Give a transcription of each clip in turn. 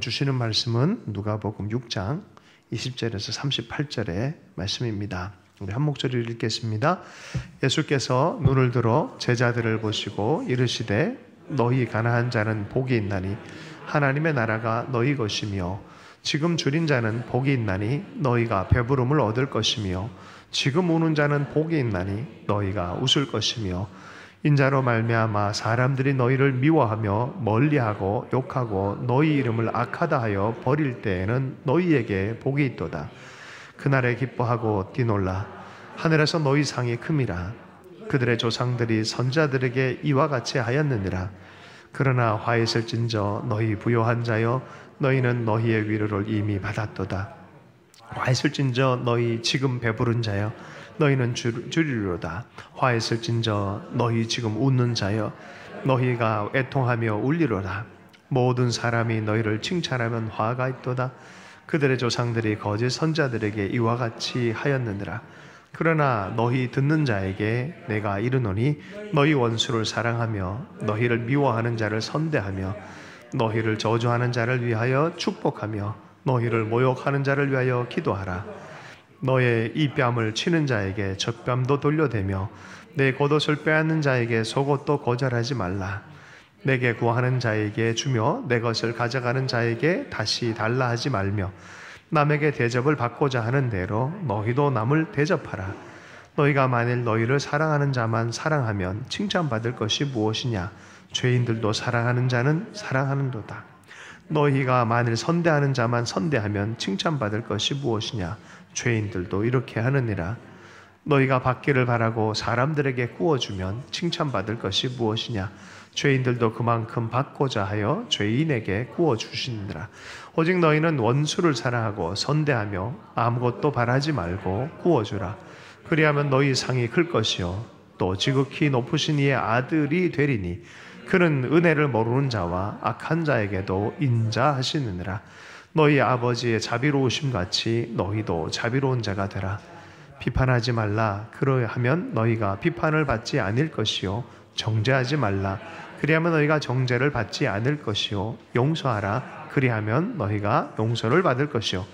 주시는 말씀은 누가복음 6장 20절에서 38절의 말씀입니다. 우리 한 목소리를 읽겠습니다. 예수께서 눈을 들어 제자들을 보시고 이르시되 너희 가난한 자는 복이 있나니 하나님의 나라가 너희 것이며 지금 줄인 자는 복이 있나니 너희가 배부름을 얻을 것이며 지금 우는 자는 복이 있나니 너희가 웃을 것이며 인자로 말미암아 사람들이 너희를 미워하며 멀리하고 욕하고 너희 이름을 악하다 하여 버릴 때에는 너희에게 복이 있도다. 그날에 기뻐하고 뛰놀라. 하늘에서 너희 상이 큼이라. 그들의 조상들이 선자들에게 이와 같이 하였느니라. 그러나 화 있을진저 너희 부요한 자여 너희는 너희의 위로를 이미 받았도다. 화 있을진저 너희 지금 배부른 자여 너희는 주리로다. 화 있을진저 너희 지금 웃는 자여 너희가 애통하며 울리로다. 모든 사람이 너희를 칭찬하면 화가 있도다. 그들의 조상들이 거짓 선자들에게 이와 같이 하였느니라. 그러나 너희 듣는 자에게 내가 이르노니 너희 원수를 사랑하며 너희를 미워하는 자를 선대하며 너희를 저주하는 자를 위하여 축복하며 너희를 모욕하는 자를 위하여 기도하라. 너의 이 뺨을 치는 자에게 젖뺨도 돌려대며 내 겉옷을 빼앗는 자에게 속옷도 거절하지 말라. 내게 구하는 자에게 주며 내 것을 가져가는 자에게 다시 달라 하지 말며 남에게 대접을 받고자 하는 대로 너희도 남을 대접하라. 너희가 만일 너희를 사랑하는 자만 사랑하면 칭찬받을 것이 무엇이냐? 죄인들도 사랑하는 자는 사랑하는도다. 너희가 만일 선대하는 자만 선대하면 칭찬받을 것이 무엇이냐? 죄인들도 이렇게 하느니라. 너희가 받기를 바라고 사람들에게 구워주면 칭찬받을 것이 무엇이냐? 죄인들도 그만큼 받고자 하여 죄인에게 구워주시느니라. 오직 너희는 원수를 사랑하고 선대하며 아무것도 바라지 말고 구워주라. 그리하면 너희 상이 클 것이요 또 지극히 높으신 이의 아들이 되리니 그는 은혜를 모르는 자와 악한 자에게도 인자하시느니라. 너희 아버지의 자비로우심 같이 너희도 자비로운 자가 되라. 비판하지 말라. 그러하면 너희가 비판을 받지 않을 것이요 정죄하지 말라. 그리하면 너희가 정죄를 받지 않을 것이요 용서하라. 그리하면 너희가 용서를 받을 것이요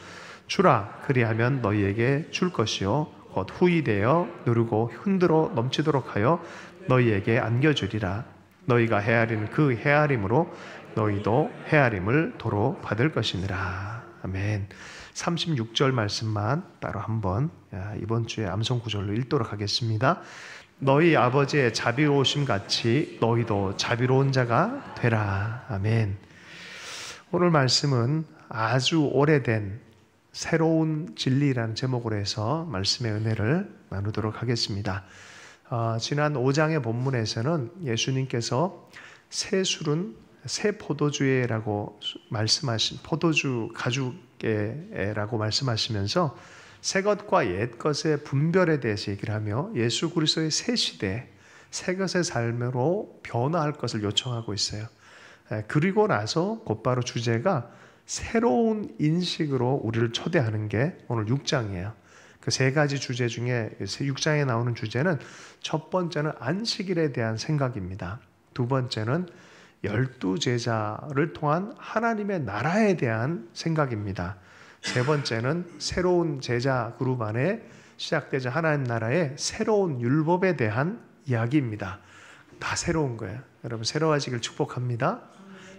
주라. 그리하면 너희에게 줄 것이요 곧 후이되어 누르고 흔들어 넘치도록 하여 너희에게 안겨주리라. 너희가 헤아린 그 헤아림으로 너희도 헤아림을 도로 받을 것이니라. 아멘. 36절 말씀만 따로 한번 이번 주에 암송 구절로 읽도록 하겠습니다. 너희 아버지의 자비로우심 같이 너희도 자비로운 자가 되라. 아멘. 오늘 말씀은 아주 오래된 새로운 진리라는 제목으로 해서 말씀의 은혜를 나누도록 하겠습니다. 지난 5장의 본문에서는 예수님께서 새 술은 새 포도주에라고 말씀하신 포도주 가죽에라고 말씀하시면서 새 것과 옛 것의 분별에 대해서 얘기를 하며 예수 그리스도의 새 시대, 새 것의 삶으로 변화할 것을 요청하고 있어요. 그리고 나서 곧바로 주제가 새로운 인식으로 우리를 초대하는 게 오늘 6장이에요. 그 세 가지 주제 중에 6장에 나오는 주제는 첫 번째는 안식일에 대한 생각입니다. 두 번째는 12제자를 통한 하나님의 나라에 대한 생각입니다. 세 번째는 새로운 제자 그룹 안에 시작되자 하나님 나라의 새로운 율법에 대한 이야기입니다. 다 새로운 거예요. 여러분 새로워지길 축복합니다.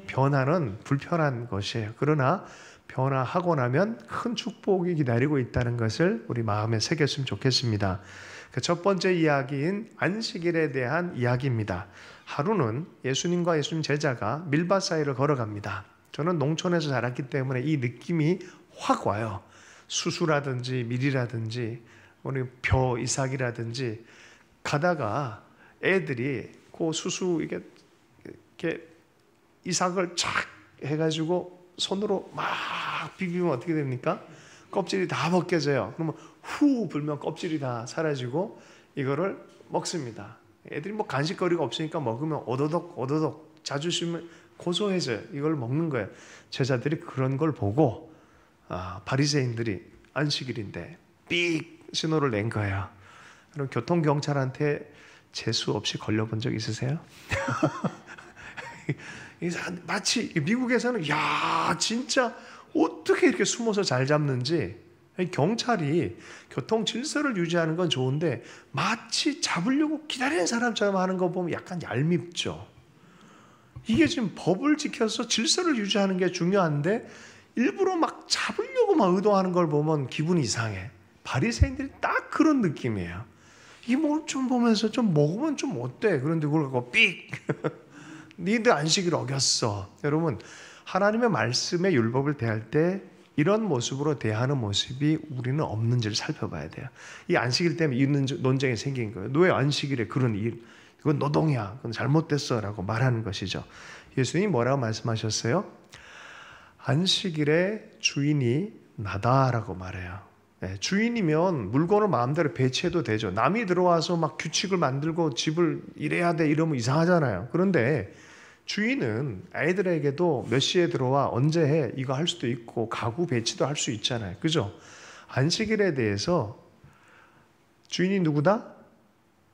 변화는 불편한 것이에요. 그러나 변화하고 나면 큰 축복이 기다리고 있다는 것을 우리 마음에 새겼으면 좋겠습니다. 그 첫 번째 이야기인 안식일에 대한 이야기입니다. 하루는 예수님과 예수님 제자가 밀밭 사이를 걸어갑니다. 저는 농촌에서 자랐기 때문에 이 느낌이 확 와요. 수수라든지 밀이라든지 우리 벼 이삭이라든지 가다가 애들이 그 수수 이렇게 이삭을 착 해가지고 손으로 막 비비면 어떻게 됩니까? 껍질이 다 벗겨져요. 그러면 후 불면 껍질이 다 사라지고 이거를 먹습니다. 애들이 뭐 간식거리가 없으니까 먹으면 오도독 자주시면 고소해져요. 이걸 먹는 거예요. 제자들이 그런 걸 보고 바리새인들이 안식일인데 삑 신호를 낸 거예요. 그럼 교통경찰한테 재수 없이 걸려본 적 있으세요? 마치 미국에서는 야 진짜 어떻게 이렇게 숨어서 잘 잡는지, 경찰이 교통 질서를 유지하는 건 좋은데 마치 잡으려고 기다리는 사람처럼 하는 거 보면 약간 얄밉죠. 이게 지금 법을 지켜서 질서를 유지하는 게 중요한데 일부러 막 잡으려고 막 의도하는 걸 보면 기분이 이상해. 바리새인들이 딱 그런 느낌이에요. 이 뭘 좀 보면서 좀 먹으면 좀 어때? 그런데 그걸 갖고 삑! 니들 안식일 어겼어. 여러분, 하나님의 말씀의 율법을 대할 때 이런 모습으로 대하는 모습이 우리는 없는지를 살펴봐야 돼요. 이 안식일 때문에 이 논쟁이 생긴 거예요. 너 왜 안식일에 그런 일, 이건 노동이야, 그건 잘못됐어 라고 말하는 것이죠. 예수님이 뭐라고 말씀하셨어요? 안식일의 주인이 나다라고 말해요. 주인이면 물건을 마음대로 배치해도 되죠. 남이 들어와서 막 규칙을 만들고 집을 이래야 돼 이러면 이상하잖아요. 그런데 주인은 아이들에게도 몇 시에 들어와 언제 해 이거 할 수도 있고 가구 배치도 할 수 있잖아요. 그죠? 안식일에 대해서 주인이 누구다?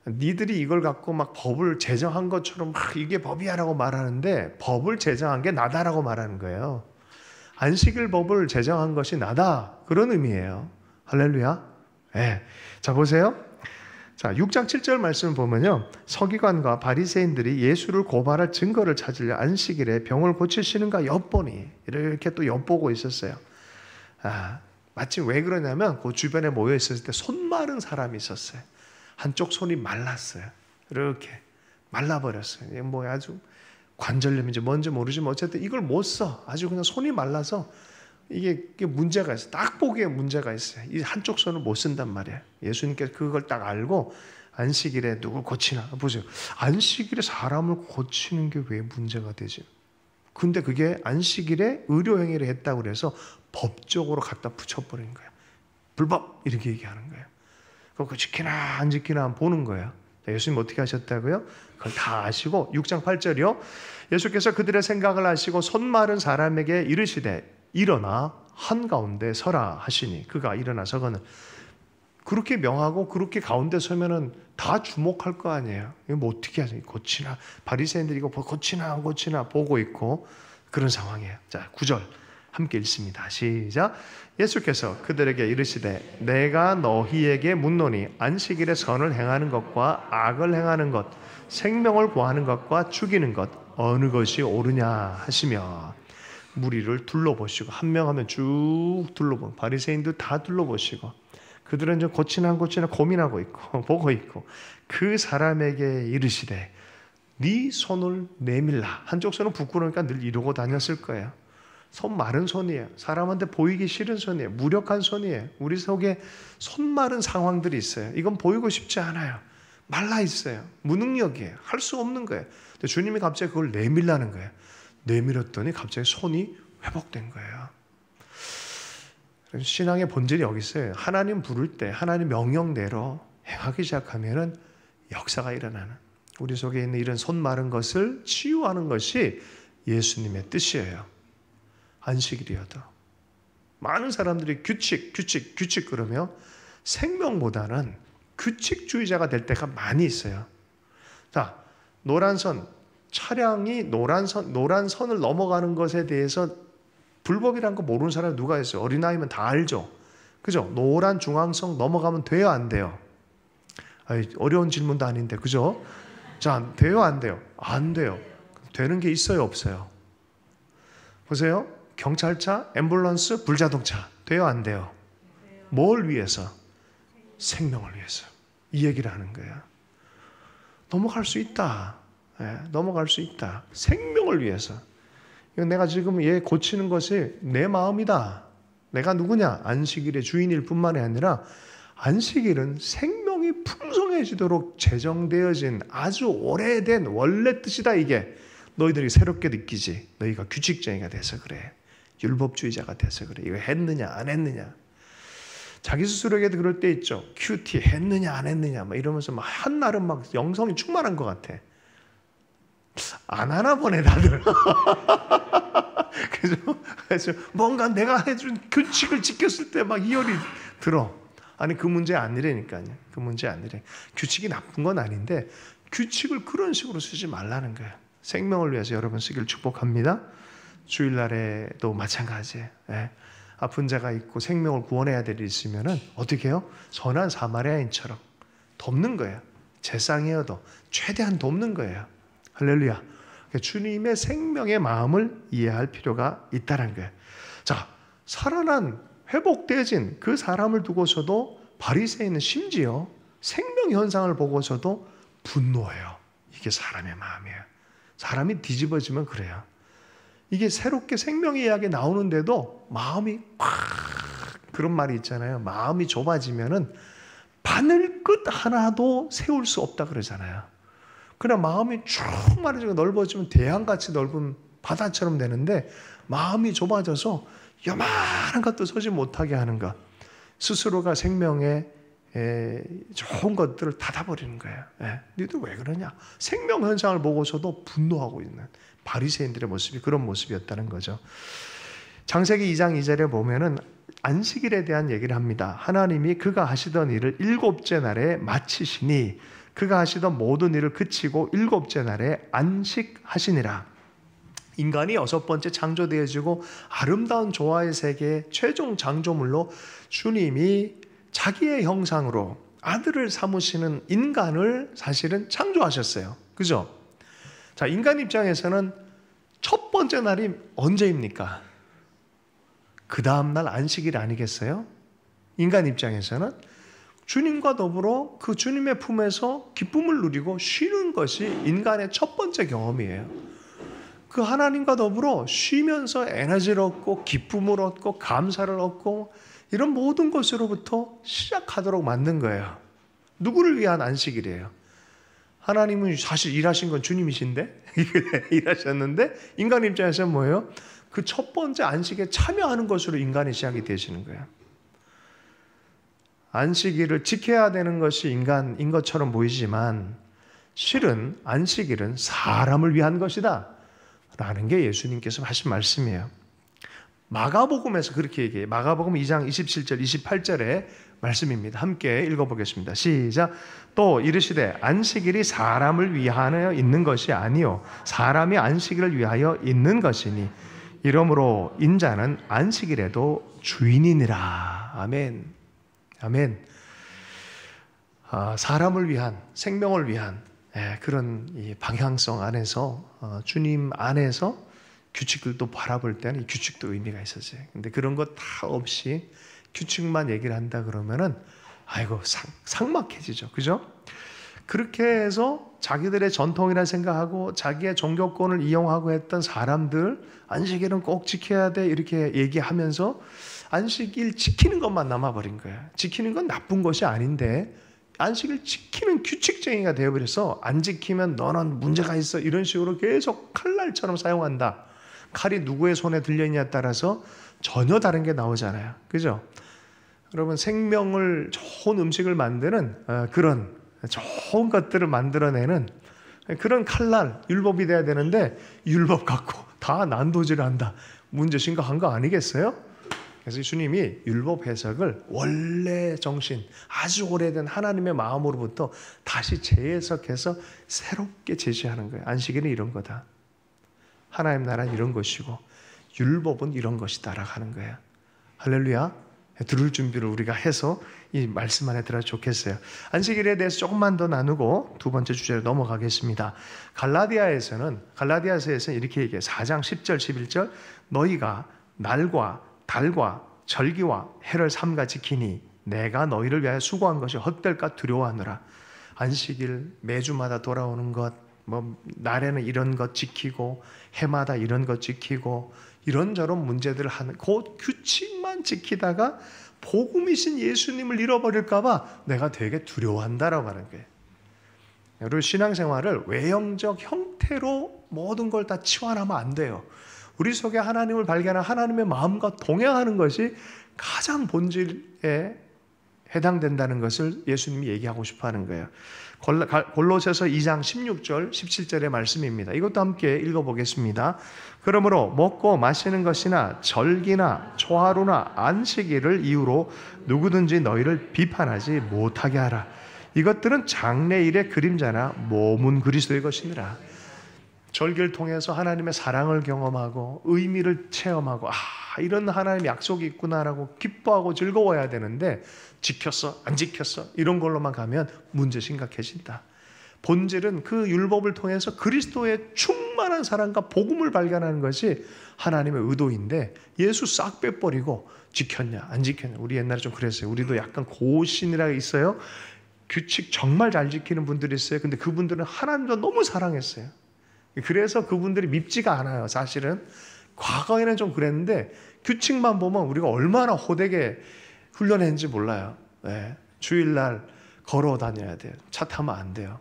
니들이 이걸 갖고 막 법을 제정한 것처럼 막 이게 법이야라고 말하는데 법을 제정한 게 나다라고 말하는 거예요. 안식일 법을 제정한 것이 나다, 그런 의미예요. 할렐루야. 네. 자 보세요. 자 6장 7절 말씀을 보면요, 서기관과 바리새인들이 예수를 고발할 증거를 찾으려 안식일에 병을 고치시는가 엿보니, 이렇게 또 엿보고 있었어요. 마침 왜 그러냐면 그 주변에 모여 있었을 때 손 마른 사람이 있었어요. 한쪽 손이 말랐어요. 이렇게 말라버렸어요. 뭐 아주 관절염인지 뭔지 모르지만 어쨌든 이걸 못 써. 아주 그냥 손이 말라서 이게 문제가 있어요. 딱 보기에 문제가 있어요. 이 한쪽 손을 못 쓴단 말이에요. 예수님께서 그걸 딱 알고 안식일에 누굴 고치나. 보세요. 안식일에 사람을 고치는 게 왜 문제가 되지? 근데 그게 안식일에 의료행위를 했다고 그래서 법적으로 갖다 붙여버린 거예요. 불법! 이렇게 얘기하는 거예요. 그거 지키나 안 지키나 보는 거예요. 예수님 어떻게 하셨다고요? 그걸 다 아시고 6장 8절이요. 예수께서 그들의 생각을 아시고 손 마른 사람에게 이르시되 일어나 한가운데 서라 하시니 그가 일어나 서거늘. 그렇게 명하고 그렇게 가운데 서면은 다 주목할 거 아니에요. 이거 뭐 어떻게 하지? 고치나? 바리새인들이 이거 고치나 안 고치나 보고 있고 그런 상황이에요. 자 9절 함께 읽습니다. 시작. 예수께서 그들에게 이르시되 내가 너희에게 묻노니 안식일에 선을 행하는 것과 악을 행하는 것, 생명을 구하는 것과 죽이는 것 어느 것이 옳으냐 하시며 무리를 둘러보시고, 한 명 하면 쭉 둘러보고, 바리새인들 다 둘러보시고, 그들은 좀 고치나 안 고치나 고민하고 있고 보고 있고, 그 사람에게 이르시되 네 손을 내밀라. 한쪽 손은 부끄러우니까 늘 이러고 다녔을 거예요. 손 마른 손이에요. 사람한테 보이기 싫은 손이에요. 무력한 손이에요. 우리 속에 손 마른 상황들이 있어요. 이건 보이고 싶지 않아요. 말라 있어요. 무능력이에요. 할 수 없는 거예요. 근데 주님이 갑자기 그걸 내밀라는 거예요. 내밀었더니 갑자기 손이 회복된 거예요. 신앙의 본질이 여기 있어요. 하나님 부를 때 하나님 명령대로 행하기 시작하면은 역사가 일어나는, 우리 속에 있는 이런 손 마른 것을 치유하는 것이 예수님의 뜻이에요. 안식일이어도 많은 사람들이 규칙 그러며 생명보다는 규칙주의자가 될 때가 많이 있어요. 자, 노란선, 차량이 노란 선을 넘어가는 것에 대해서 불법이라는 거 모르는 사람이 누가 있어요? 어린아이면 다 알죠. 그죠? 노란 중앙선 넘어가면 돼요, 안 돼요? 어려운 질문도 아닌데, 그죠? 자, 돼요, 안 돼요? 안 돼요. 되는 게 있어요, 없어요? 보세요. 경찰차, 앰뷸런스, 불자동차 돼요, 안 돼요? 뭘 위해서? 생명을 위해서. 이 얘기를 하는 거예요. 넘어갈 수 있다. 넘어갈 수 있다. 생명을 위해서. 내가 지금 얘 고치는 것이 내 마음이다. 내가 누구냐? 안식일의 주인일 뿐만이 아니라 안식일은 생명이 풍성해지도록 제정되어진 아주 오래된 원래 뜻이다. 이게 너희들이 새롭게 느끼지. 너희가 규칙쟁이가 돼서 그래. 율법주의자가 돼서 그래. 이거 했느냐 안 했느냐. 자기 스스로에게도 그럴 때 있죠. 큐티 했느냐 안 했느냐 막 이러면서 막 한날은 막 영성이 충만한 것 같아. 안 하나 보네 다들. 그래서 뭔가 내가 해준 규칙을 지켰을 때 막 이열이 들어. 아니 그 문제 아니라니까요. 그 문제 아니래. 규칙이 나쁜 건 아닌데 규칙을 그런 식으로 쓰지 말라는 거예요. 생명을 위해서 여러분 쓰기를 축복합니다. 주일날에도 마찬가지예요. 아픈 자가 있고 생명을 구원해야 될 일이 있으면 어떻게 해요? 선한 사마리아인처럼 돕는 거예요. 재상이어도 최대한 돕는 거예요. 할렐루야. 주님의 생명의 마음을 이해할 필요가 있다는 거예요. 자, 살아난 회복되어진 그 사람을 두고서도 바리새인은 심지어 생명 현상을 보고서도 분노해요. 이게 사람의 마음이에요. 사람이 뒤집어지면 그래요. 이게 새롭게 생명의 이야기 나오는데도 마음이 그런 말이 있잖아요. 마음이 좁아지면은 바늘끝 하나도 세울 수 없다 그러잖아요. 그러나 마음이 쭉 말해지고 넓어지면 대양같이 넓은 바다처럼 되는데 마음이 좁아져서 요만한 것도 서지 못하게 하는 것, 스스로가 생명의 좋은 것들을 닫아버리는 거예요. 너희들 왜 그러냐? 생명 현상을 보고서도 분노하고 있는 바리새인들의 모습이 그런 모습이었다는 거죠. 창세기 2장 2절에 보면은 안식일에 대한 얘기를 합니다. 하나님이 그가 하시던 일을 일곱째 날에 마치시니 그가 하시던 모든 일을 그치고 일곱째 날에 안식하시니라. 인간이 여섯 번째 창조되어지고 아름다운 조화의 세계의 최종 창조물로 주님이 자기의 형상으로 아들을 삼으시는 인간을 사실은 창조하셨어요. 그죠? 자, 인간 입장에서는 첫 번째 날이 언제입니까? 그 다음날 안식일 아니겠어요? 인간 입장에서는 주님과 더불어 그 주님의 품에서 기쁨을 누리고 쉬는 것이 인간의 첫 번째 경험이에요. 그 하나님과 더불어 쉬면서 에너지를 얻고 기쁨을 얻고 감사를 얻고 이런 모든 것으로부터 시작하도록 만든 거예요. 누구를 위한 안식일이에요? 하나님은 사실 일하신 건 주님이신데 일하셨는데 인간 입장에서는 뭐예요? 그 첫 번째 안식에 참여하는 것으로 인간이 시작이 되시는 거예요. 안식일을 지켜야 되는 것이 인간인 것처럼 보이지만 실은 안식일은 사람을 위한 것이다 라는 게 예수님께서 하신 말씀이에요. 마가복음에서 그렇게 얘기해요. 마가복음 2장 27절 28절의 말씀입니다. 함께 읽어보겠습니다. 시작. 또 이르시되 안식일이 사람을 위하여 있는 것이 아니요 사람이 안식일을 위하여 있는 것이니 이러므로 인자는 안식일에도 주인이니라. 아멘. 아멘. 사람을 위한, 생명을 위한 그런 이 방향성 안에서 주님 안에서 규칙들도 바라볼 때는 이 규칙도 의미가 있었어요. 근데 그런 것 다 없이 규칙만 얘기를 한다 그러면은 아이고 삭막해지죠. 그죠? 그렇게 해서 자기들의 전통이라 생각하고 자기의 종교권을 이용하고 했던 사람들 안식일은 꼭 지켜야 돼 이렇게 얘기하면서 안식일 지키는 것만 남아버린 거예요. 지키는 건 나쁜 것이 아닌데 안식일 지키는 규칙쟁이가 되어버려서 안 지키면 너는 문제가 있어 이런 식으로 계속 칼날처럼 사용한다. 칼이 누구의 손에 들려있냐에 따라서 전혀 다른 게 나오잖아요. 그죠? 여러분 생명을 좋은 음식을 만드는 그런 좋은 것들을 만들어내는 그런 칼날 율법이 돼야 되는데 율법 갖고 다 난도질을 한다. 문제 심각한 거 아니겠어요? 그래서 주님이 율법 해석을 원래 정신 아주 오래된 하나님의 마음으로부터 다시 재해석해서 새롭게 제시하는 거예요. 안식일은 이런 거다. 하나님 나라는 이런 것이고 율법은 이런 것이다라고 하는 거예요. 할렐루야. 들을 준비를 우리가 해서 이 말씀 안에 들어야 좋겠어요. 안식일에 대해서 조금만 더 나누고 두 번째 주제로 넘어가겠습니다. 갈라디아서에서는 이렇게 얘기해요. 4장 10절 11절 너희가 날과 달과 절기와 해를 삼가 지키니 내가 너희를 위하여 수고한 것이 헛될까 두려워하노라. 안식일 매주마다 돌아오는 것, 날에는 이런 것 지키고 해마다 이런 것 지키고 이런저런 문제들을 하는 그 규칙만 지키다가 복음이신 예수님을 잃어버릴까 봐 내가 되게 두려워한다라고 하는 거예요. 여러분 신앙생활을 외형적 형태로 모든 걸 다 치환하면 안 돼요. 우리 속에 하나님을 발견한 하나님의 마음과 동행하는 것이 가장 본질에 해당된다는 것을 예수님이 얘기하고 싶어 하는 거예요. 골로새서 2장 16절 17절의 말씀입니다. 이것도 함께 읽어보겠습니다. 그러므로 먹고 마시는 것이나 절기나 초하루나 안식일을 이유로 누구든지 너희를 비판하지 못하게 하라. 이것들은 장래일의 그림자나 몸은 그리스도의 것이니라. 절기를 통해서 하나님의 사랑을 경험하고 의미를 체험하고 이런 하나님의 약속이 있구나라고 기뻐하고 즐거워야 되는데 지켰어? 안 지켰어? 이런 걸로만 가면 문제 심각해진다. 본질은 그 율법을 통해서 그리스도의 충만한 사랑과 복음을 발견하는 것이 하나님의 의도인데 예수 싹 빼버리고 지켰냐 안 지켰냐. 우리 옛날에 좀 그랬어요. 우리도 약간 고신이라고 있어요. 규칙 정말 잘 지키는 분들이 있어요. 근데 그분들은 하나님도 너무 사랑했어요. 그래서 그분들이 밉지가 않아요. 사실은 과거에는 좀 그랬는데 규칙만 보면 우리가 얼마나 호되게 훈련했는지 몰라요. 네. 주일날 걸어 다녀야 돼요. 차 타면 안 돼요.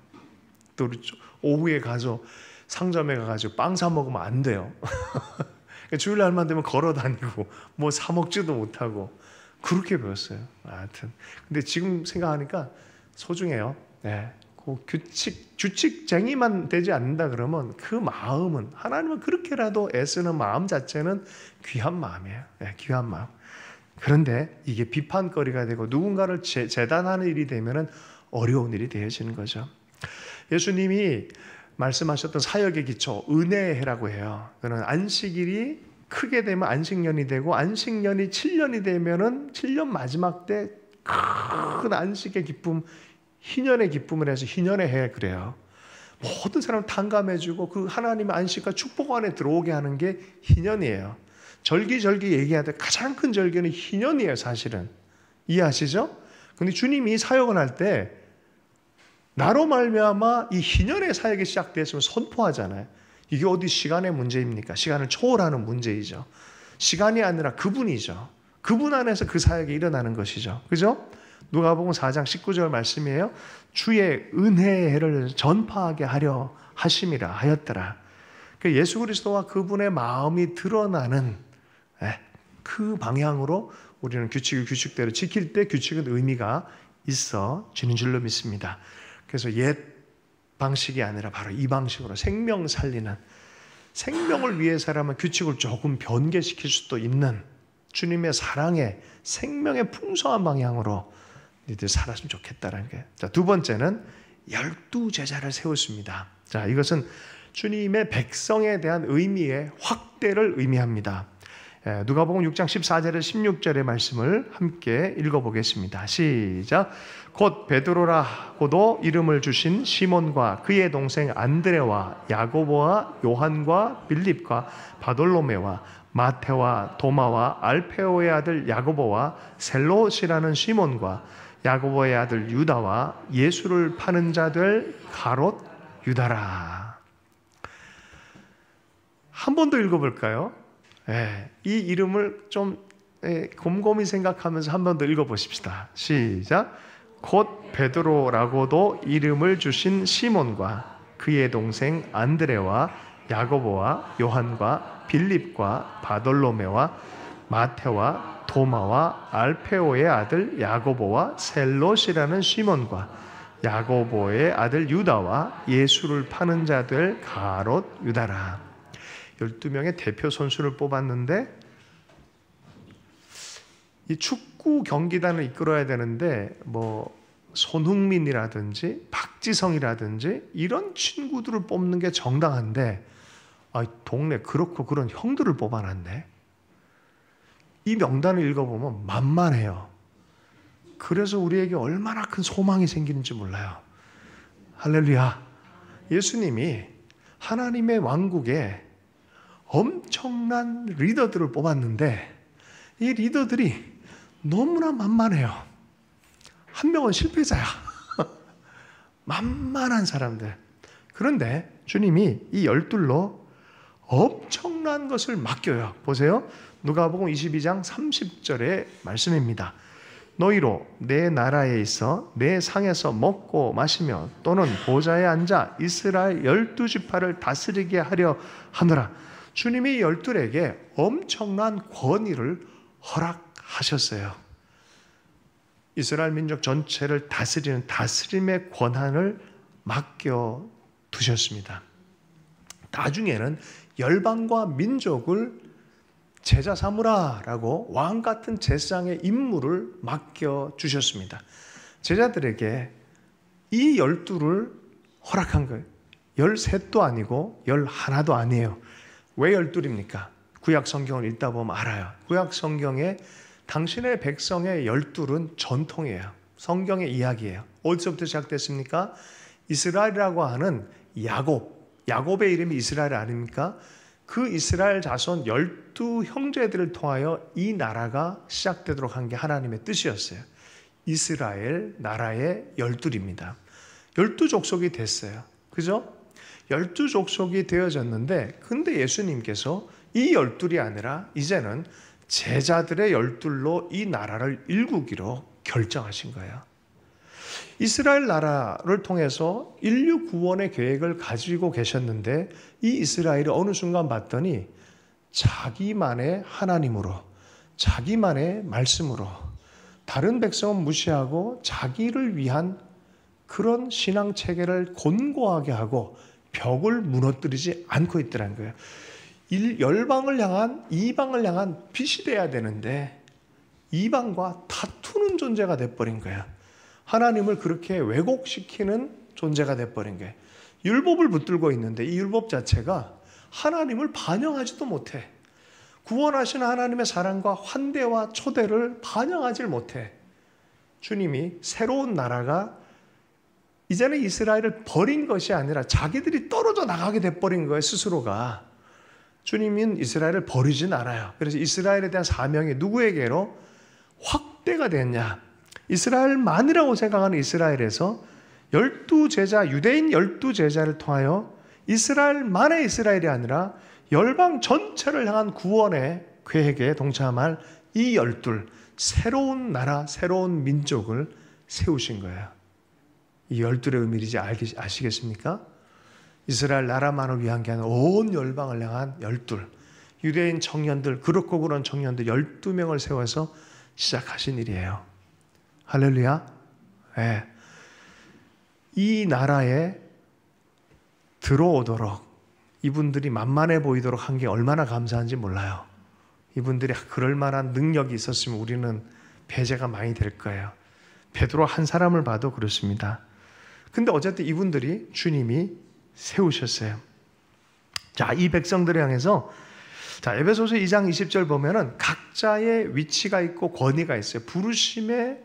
또 우리 오후에 가서 상점에 가가지고 빵 사 먹으면 안 돼요. 주일날만 되면 걸어 다니고 뭐 사 먹지도 못하고 그렇게 배웠어요. 하여튼 근데 지금 생각하니까 소중해요. 네. 그 규칙쟁이만 되지 않는다 그러면 그 마음은 하나님은 그렇게라도 애쓰는 마음 자체는 귀한 마음이에요. 네, 귀한 마음. 그런데 이게 비판거리가 되고 누군가를 재단하는 일이 되면은 어려운 일이 되어지는 거죠. 예수님이 말씀하셨던 사역의 기초 은혜라고 해요. 그는 안식일이 크게 되면 안식년이 되고 안식년이 7년이 되면은 7년 마지막 때 큰 안식의 기쁨, 희년의 기쁨을 해서 희년의 해 그래요. 모든 사람 탕감해주고 그 하나님의 안식과 축복 안에 들어오게 하는 게 희년이에요. 절기 얘기하되 가장 큰 절기는 희년이에요. 사실은 이해하시죠? 근데 주님이 사역을 할 때 나로 말미암아 이 희년의 사역이 시작됐으면 선포하잖아요. 이게 어디 시간의 문제입니까? 시간을 초월하는 문제이죠. 시간이 아니라 그분이죠. 그분 안에서 그 사역이 일어나는 것이죠. 그죠? 누가복음 4장 19절 말씀이에요. 주의 은혜의 해를 전파하게 하려 하심이라 하였더라. 예수 그리스도와 그분의 마음이 드러나는 그 방향으로 우리는 규칙을 규칙대로 지킬 때 규칙은 의미가 있어지는 줄로 믿습니다. 그래서 옛 방식이 아니라 바로 이 방식으로 생명 살리는, 생명을 위해서라면 규칙을 조금 변개시킬 수도 있는 주님의 사랑의 생명의 풍성한 방향으로 너희들 살았으면 좋겠다는 게. 자, 두 번째는 12 제자를 세웠습니다. 자, 이것은 주님의 백성에 대한 의미의 확대를 의미합니다. 누가복음 6장 14절에 16절의 말씀을 함께 읽어보겠습니다. 시작. 곧 베드로라고도 이름을 주신 시몬과 그의 동생 안드레와 야고보와 요한과 빌립과 바돌로메와 마테와 도마와 알페오의 아들 야고보와 셀롯이라는 시몬과 야고보의 아들 유다와 예수를 파는 자들 가롯 유다라. 한 번 더 읽어볼까요? 이 이름을 좀 곰곰이 생각하면서 한 번 더 읽어보십시다. 시작. 곧 베드로라고도 이름을 주신 시몬과 그의 동생 안드레와 야고보와 요한과 빌립과 바돌로메와 마테와 도마와 알페오의 아들 야고보와 셀롯이라는 시몬과 야고보의 아들 유다와 예수를 파는 자들 가롯 유다라. 12명의 대표 선수를 뽑았는데 이 축구 경기단을 이끌어야 되는데 뭐 손흥민이라든지 박지성이라든지 이런 친구들을 뽑는 게 정당한데 동네 그렇고 그런 형들을 뽑아놨네. 이 명단을 읽어보면 만만해요. 그래서 우리에게 얼마나 큰 소망이 생기는지 몰라요. 할렐루야. 예수님이 하나님의 왕국에 엄청난 리더들을 뽑았는데 이 리더들이 너무나 만만해요. 한 명은 실패자야. 만만한 사람들. 그런데 주님이 이 12로 엄청난 것을 맡겨요. 보세요. 누가복음 22장 30절의 말씀입니다. 너희로 내 나라에 있어 내 상에서 먹고 마시며 또는 보좌에 앉아 이스라엘 12지파를 다스리게 하려 하노라. 주님이 12에게 엄청난 권위를 허락하셨어요. 이스라엘 민족 전체를 다스리는 다스림의 권한을 맡겨두셨습니다. 나중에는 열방과 민족을 제자 삼으라라고 왕 같은 제사장의 임무를 맡겨주셨습니다. 제자들에게 이 12를 허락한 거예요. 13도 아니고 11도 아니에요. 왜 12입니까? 구약 성경을 읽다 보면 알아요. 구약 성경에 당신의 백성의 12은 전통이에요. 성경의 이야기예요. 어디서부터 시작됐습니까? 이스라엘이라고 하는 야곱의 이름이 이스라엘 아닙니까? 그 이스라엘 자손 12형제들을 통하여 이 나라가 시작되도록 한 게 하나님의 뜻이었어요. 이스라엘 나라의 12입니다. 12족속이 됐어요. 그죠? 12족속이 되어졌는데 근데 예수님께서 이 12이 아니라 이제는 제자들의 12로 이 나라를 일구기로 결정하신 거예요. 이스라엘 나라를 통해서 인류 구원의 계획을 가지고 계셨는데 이 이스라엘이 어느 순간 봤더니 자기만의 하나님으로, 자기만의 말씀으로 다른 백성은 무시하고 자기를 위한 그런 신앙 체계를 곤고하게 하고 벽을 무너뜨리지 않고 있더라는 거예요. 열방을 향한, 이방을 향한 빛이 돼야 되는데 이방과 다투는 존재가 돼버린 거예요. 하나님을 그렇게 왜곡시키는 존재가 돼버린 거예요. 율법을 붙들고 있는데 이 율법 자체가 하나님을 반영하지도 못해. 구원하신 하나님의 사랑과 환대와 초대를 반영하지 못해. 주님이 새로운 나라가 이제는 이스라엘을 버린 것이 아니라 자기들이 떨어져 나가게 돼버린 거예요. 스스로가. 주님은 이스라엘을 버리진 않아요. 그래서 이스라엘에 대한 사명이 누구에게로 확대가 됐냐? 이스라엘만이라고 생각하는 이스라엘에서 12제자, 유대인 12제자를 통하여 이스라엘만의 이스라엘이 아니라 열방 전체를 향한 구원의 계획에 동참할 이 12, 새로운 나라, 새로운 민족을 세우신 거예요. 이 12의 의미인지 아시겠습니까? 이스라엘 나라만을 위한 게 아니라 온 열방을 향한 12, 유대인 청년들, 그렇고 그런 청년들 12명을 세워서 시작하신 일이에요. 할렐루야. 네. 이 나라에 들어오도록 이분들이 만만해 보이도록 한 게 얼마나 감사한지 몰라요. 이분들이 그럴 만한 능력이 있었으면 우리는 배제가 많이 될 거예요. 베드로 한 사람을 봐도 그렇습니다. 근데 어쨌든 이분들이 주님이 세우셨어요. 자, 이 백성들을 향해서 자, 에베소서 2장 20절 보면은 각자의 위치가 있고 권위가 있어요. 부르심의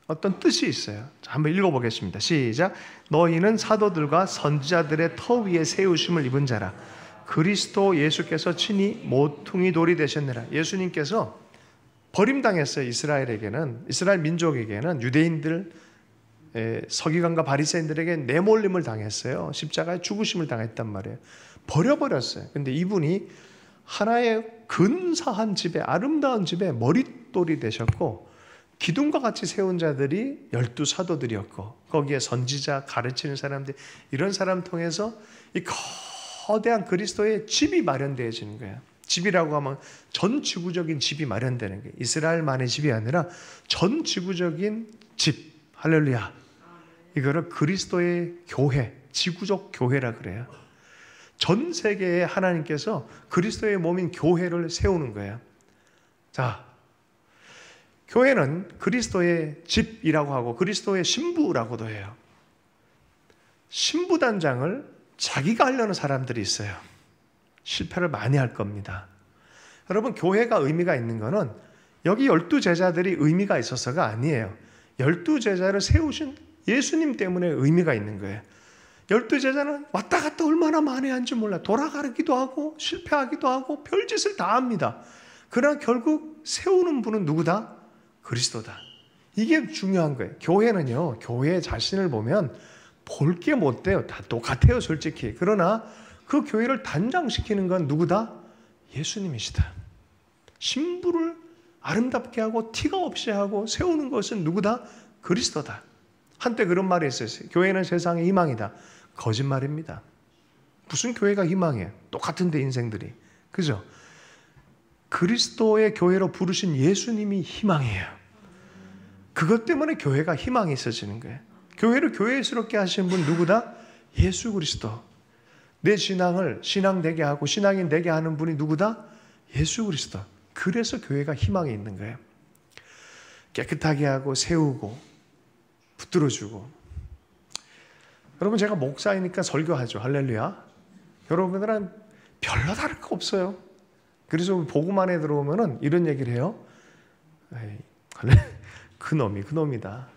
어떤 뜻이 있어요. 자, 한번 읽어보겠습니다. 시작. 너희는 사도들과 선지자들의 터 위에 세우심을 입은 자라. 그리스도 예수께서 친히 모퉁이 돌이 되셨느라. 예수님께서 버림당했어요. 이스라엘에게는, 이스라엘 민족에게는, 유대인들, 서기관과 바리새인들에게 내몰림을 당했어요. 십자가에 죽으심을 당했단 말이에요. 버려버렸어요. 근데 이분이 하나의 근사한 집에, 아름다운 집에 머릿돌이 되셨고 기둥과 같이 세운 자들이 12사도들이었고 거기에 선지자, 가르치는 사람들, 이런 사람 통해서 이 거대한 그리스도의 집이 마련되어지는 거예요. 집이라고 하면 전 지구적인 집이 마련되는 거예요. 이스라엘만의 집이 아니라 전 지구적인 집. 할렐루야. 이거를 그리스도의 교회, 지구적 교회라 그래요. 전 세계에 하나님께서 그리스도의 몸인 교회를 세우는 거예요. 자, 교회는 그리스도의 집이라고 하고 그리스도의 신부라고도 해요. 신부단장을 자기가 하려는 사람들이 있어요. 실패를 많이 할 겁니다. 여러분, 교회가 의미가 있는 거는 여기 12제자들이 의미가 있어서가 아니에요. 12제자를 세우신 예수님 때문에 의미가 있는 거예요. 12제자는 왔다 갔다 얼마나 많이 한지 몰라. 돌아가기도 하고 실패하기도 하고 별짓을 다 합니다. 그러나 결국 세우는 분은 누구다? 그리스도다. 이게 중요한 거예요. 교회는요, 교회 자신을 보면 볼 게 못 돼요. 다 똑같아요, 솔직히. 그러나 그 교회를 단장시키는 건 누구다? 예수님이시다. 신부를 아름답게 하고 티가 없이 하고 세우는 것은 누구다? 그리스도다. 한때 그런 말이 있었어요. 교회는 세상의 희망이다. 거짓말입니다. 무슨 교회가 희망이에요? 똑같은데 인생들이. 그죠? 그리스도의 교회로 부르신 예수님이 희망이에요. 그것 때문에 교회가 희망이 있어지는 거예요. 교회를 교회스럽게 하시는 분 누구다? 예수 그리스도. 내 신앙을 신앙되게 하고 신앙인 되게 하는 분이 누구다? 예수 그리스도. 그래서 교회가 희망이 있는 거예요. 깨끗하게 하고 세우고 붙들어주고. 여러분, 제가 목사이니까 설교하죠. 할렐루야. 여러분들은 별로 다를 거 없어요. 그래서 복음 안에 들어오면은 이런 얘기를 해요. 에이, 그놈이다.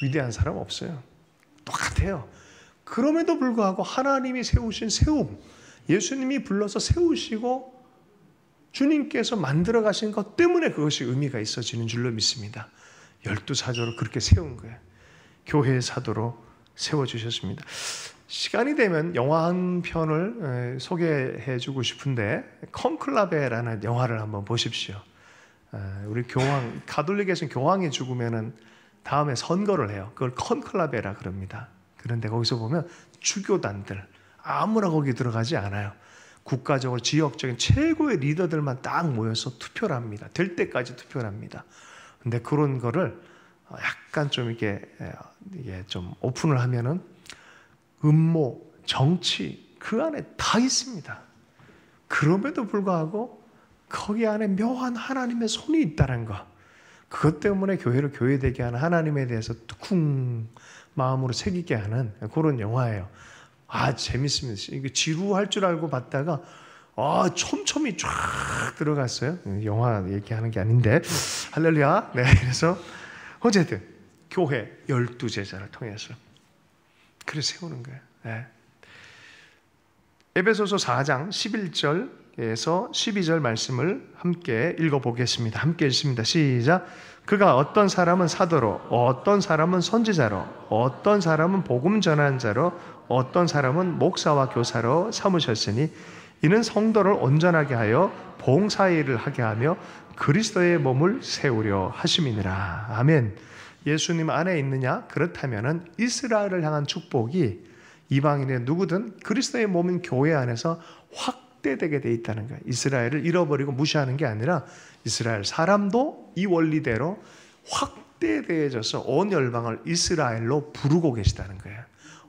위대한 사람 없어요. 똑같아요. 그럼에도 불구하고 하나님이 세우신 세움, 예수님이 불러서 세우시고 주님께서 만들어 가신 것 때문에 그것이 의미가 있어지는 줄로 믿습니다. 12사도로 그렇게 세운 거예요. 교회의 사도로 세워주셨습니다. 시간이 되면 영화 한 편을 소개해 주고 싶은데, 콘클라베라는 영화를 한번 보십시오. 우리 교황, 가톨릭에서는 교황이 죽으면은 다음에 선거를 해요. 그걸 콘클라베라 그럽니다. 그런데 거기서 보면 주교단들 아무나 거기 들어가지 않아요. 국가적으로 지역적인 최고의 리더들만 딱 모여서 투표를 합니다. 될 때까지 투표를 합니다. 근데 그런 거를 약간 좀 이게 좀 오픈을 하면은 음모, 정치 그 안에 다 있습니다. 그럼에도 불구하고 거기 안에 묘한 하나님의 손이 있다는 거, 그것 때문에 교회를 교회되게 하는 하나님에 대해서 쿵 마음으로 새기게 하는 그런 영화예요. 재밌습니다. 이게 지루할 줄 알고 봤다가 촘촘히 쫙 들어갔어요. 영화 얘기하는 게 아닌데, 할렐루야. 네, 그래서 어쨌든 교회 12제자를 통해서 그래서 세우는 거예요. 네. 에베소서 4장 11절에서 12절 말씀을 함께 읽어보겠습니다. 함께 읽습니다. 시작. 그가 어떤 사람은 사도로, 어떤 사람은 선지자로, 어떤 사람은 복음 전한 자로, 어떤 사람은 목사와 교사로 삼으셨으니 이는 성도를 온전하게 하여 봉사일을 하게 하며 그리스도의 몸을 세우려 하심이니라. 아멘. 예수님 안에 있느냐? 그렇다면은 이스라엘을 향한 축복이 이방인의 누구든 그리스도의 몸인 교회 안에서 확대되게 돼 있다는 거예요. 이스라엘을 잃어버리고 무시하는 게 아니라 이스라엘 사람도 이 원리대로 확대되어져서 온 열방을 이스라엘로 부르고 계시다는 거예요.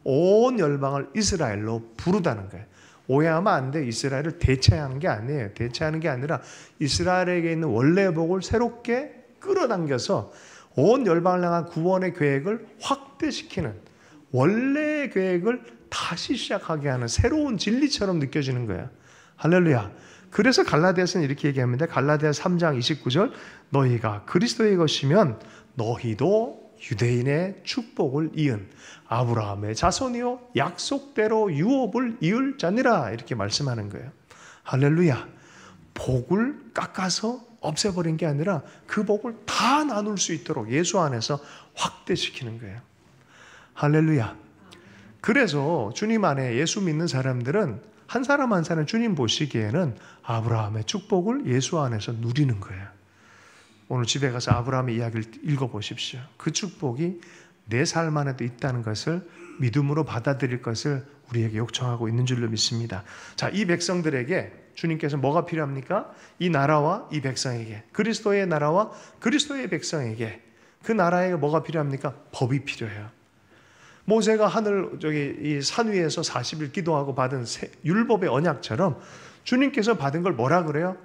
온 열방을 이스라엘로 부르다는 거예요. 오해하면 안 돼. 이스라엘을 대체하는 게 아니에요. 대체하는 게 아니라 이스라엘에게 있는 원래 복을 새롭게 끌어당겨서 온 열방을 향한 구원의 계획을 확대시키는, 원래의 계획을 다시 시작하게 하는 새로운 진리처럼 느껴지는 거예요. 할렐루야. 그래서 갈라디아서는 이렇게 얘기합니다. 갈라디아 3장 29절, 너희가 그리스도의 것이면 너희도 유대인의 축복을 이은 아브라함의 자손이요 약속대로 유업을 이을 자니라, 이렇게 말씀하는 거예요. 할렐루야. 복을 깎아서 없애버린 게 아니라 그 복을 다 나눌 수 있도록 예수 안에서 확대시키는 거예요. 할렐루야. 그래서 주님 안에 예수 믿는 사람들은 한 사람 한 사람 주님 보시기에는 아브라함의 축복을 예수 안에서 누리는 거예요. 오늘 집에 가서 아브라함의 이야기를 읽어보십시오. 그 축복이 내 삶 안에도 있다는 것을 믿음으로 받아들일 것을 우리에게 요청하고 있는 줄로 믿습니다. 자, 이 백성들에게 주님께서 뭐가 필요합니까? 이 나라와 이 백성에게, 그리스도의 나라와 그리스도의 백성에게 그 나라에 뭐가 필요합니까? 법이 필요해요. 모세가 이 산 위에서 40일 기도하고 받은 율법의 언약처럼 주님께서 받은 걸 뭐라 그래요?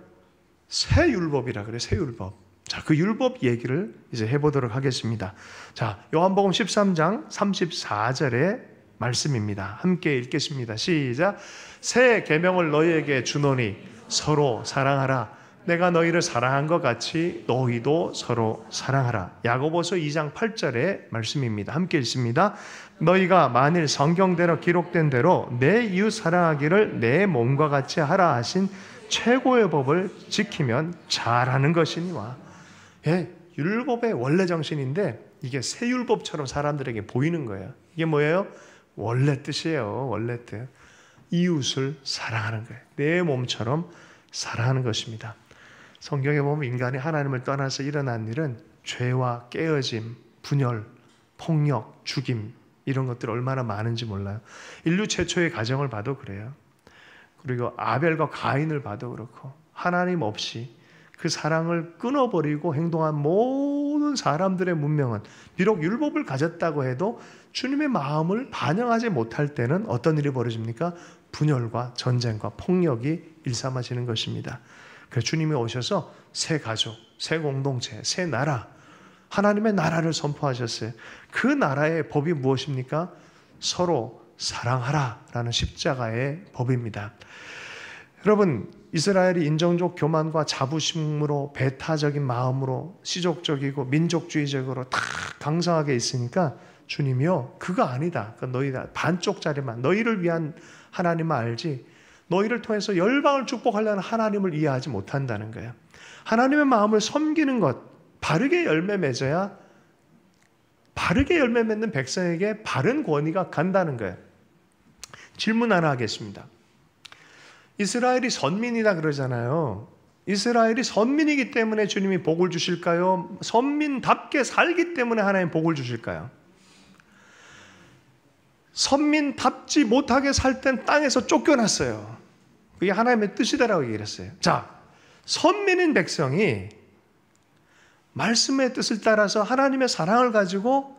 새 율법이라 그래요. 새 율법. 자, 그 율법 얘기를 이제 해보도록 하겠습니다. 자, 요한복음 13장 34절의 말씀입니다. 함께 읽겠습니다. 시작. 새 계명을 너희에게 주노니 서로 사랑하라. 내가 너희를 사랑한 것 같이 너희도 서로 사랑하라. 야고보서 2장 8절의 말씀입니다. 함께 읽습니다. 너희가 만일 성경대로 기록된 대로 내 이웃 사랑하기를 내 몸과 같이 하라 하신 최고의 법을 지키면 잘하는 것이니와. 율법의 원래 정신인데 이게 새 율법처럼 사람들에게 보이는 거예요. 이게 뭐예요? 원래 뜻이에요. 원래 뜻. 이웃을 사랑하는 거예요. 내 몸처럼 사랑하는 것입니다. 성경에 보면 인간이 하나님을 떠나서 일어난 일은 죄와 깨어짐, 분열, 폭력, 죽임, 이런 것들 얼마나 많은지 몰라요. 인류 최초의 가정을 봐도 그래요. 그리고 아벨과 가인을 봐도 그렇고, 하나님 없이 그 사랑을 끊어버리고 행동한 모든 사람들의 문명은 비록 율법을 가졌다고 해도 주님의 마음을 반영하지 못할 때는 어떤 일이 벌어집니까? 분열과 전쟁과 폭력이 일삼아지는 것입니다. 그래서 주님이 오셔서 새 가족, 새 공동체, 새 나라, 하나님의 나라를 선포하셨어요. 그 나라의 법이 무엇입니까? 서로 사랑하라라는 십자가의 법입니다. 여러분, 이스라엘이 인종적 교만과 자부심으로 배타적인 마음으로 시족적이고 민족주의적으로 다 강성하게 있으니까 주님이요, 그거 아니다. 너희 반쪽짜리만, 너희를 위한 하나님만 알지 너희를 통해서 열방을 축복하려는 하나님을 이해하지 못한다는 거예요. 하나님의 마음을 섬기는 것, 바르게 열매 맺어야 바르게 열매 맺는 백성에게 바른 권위가 간다는 거예요. 질문 하나 하겠습니다. 이스라엘이 선민이다 그러잖아요. 이스라엘이 선민이기 때문에 주님이 복을 주실까요? 선민답게 살기 때문에 하나님 복을 주실까요? 선민답지 못하게 살 땐 땅에서 쫓겨났어요. 그게 하나님의 뜻이다라고 얘기를 했어요. 자, 선민인 백성이 말씀의 뜻을 따라서 하나님의 사랑을 가지고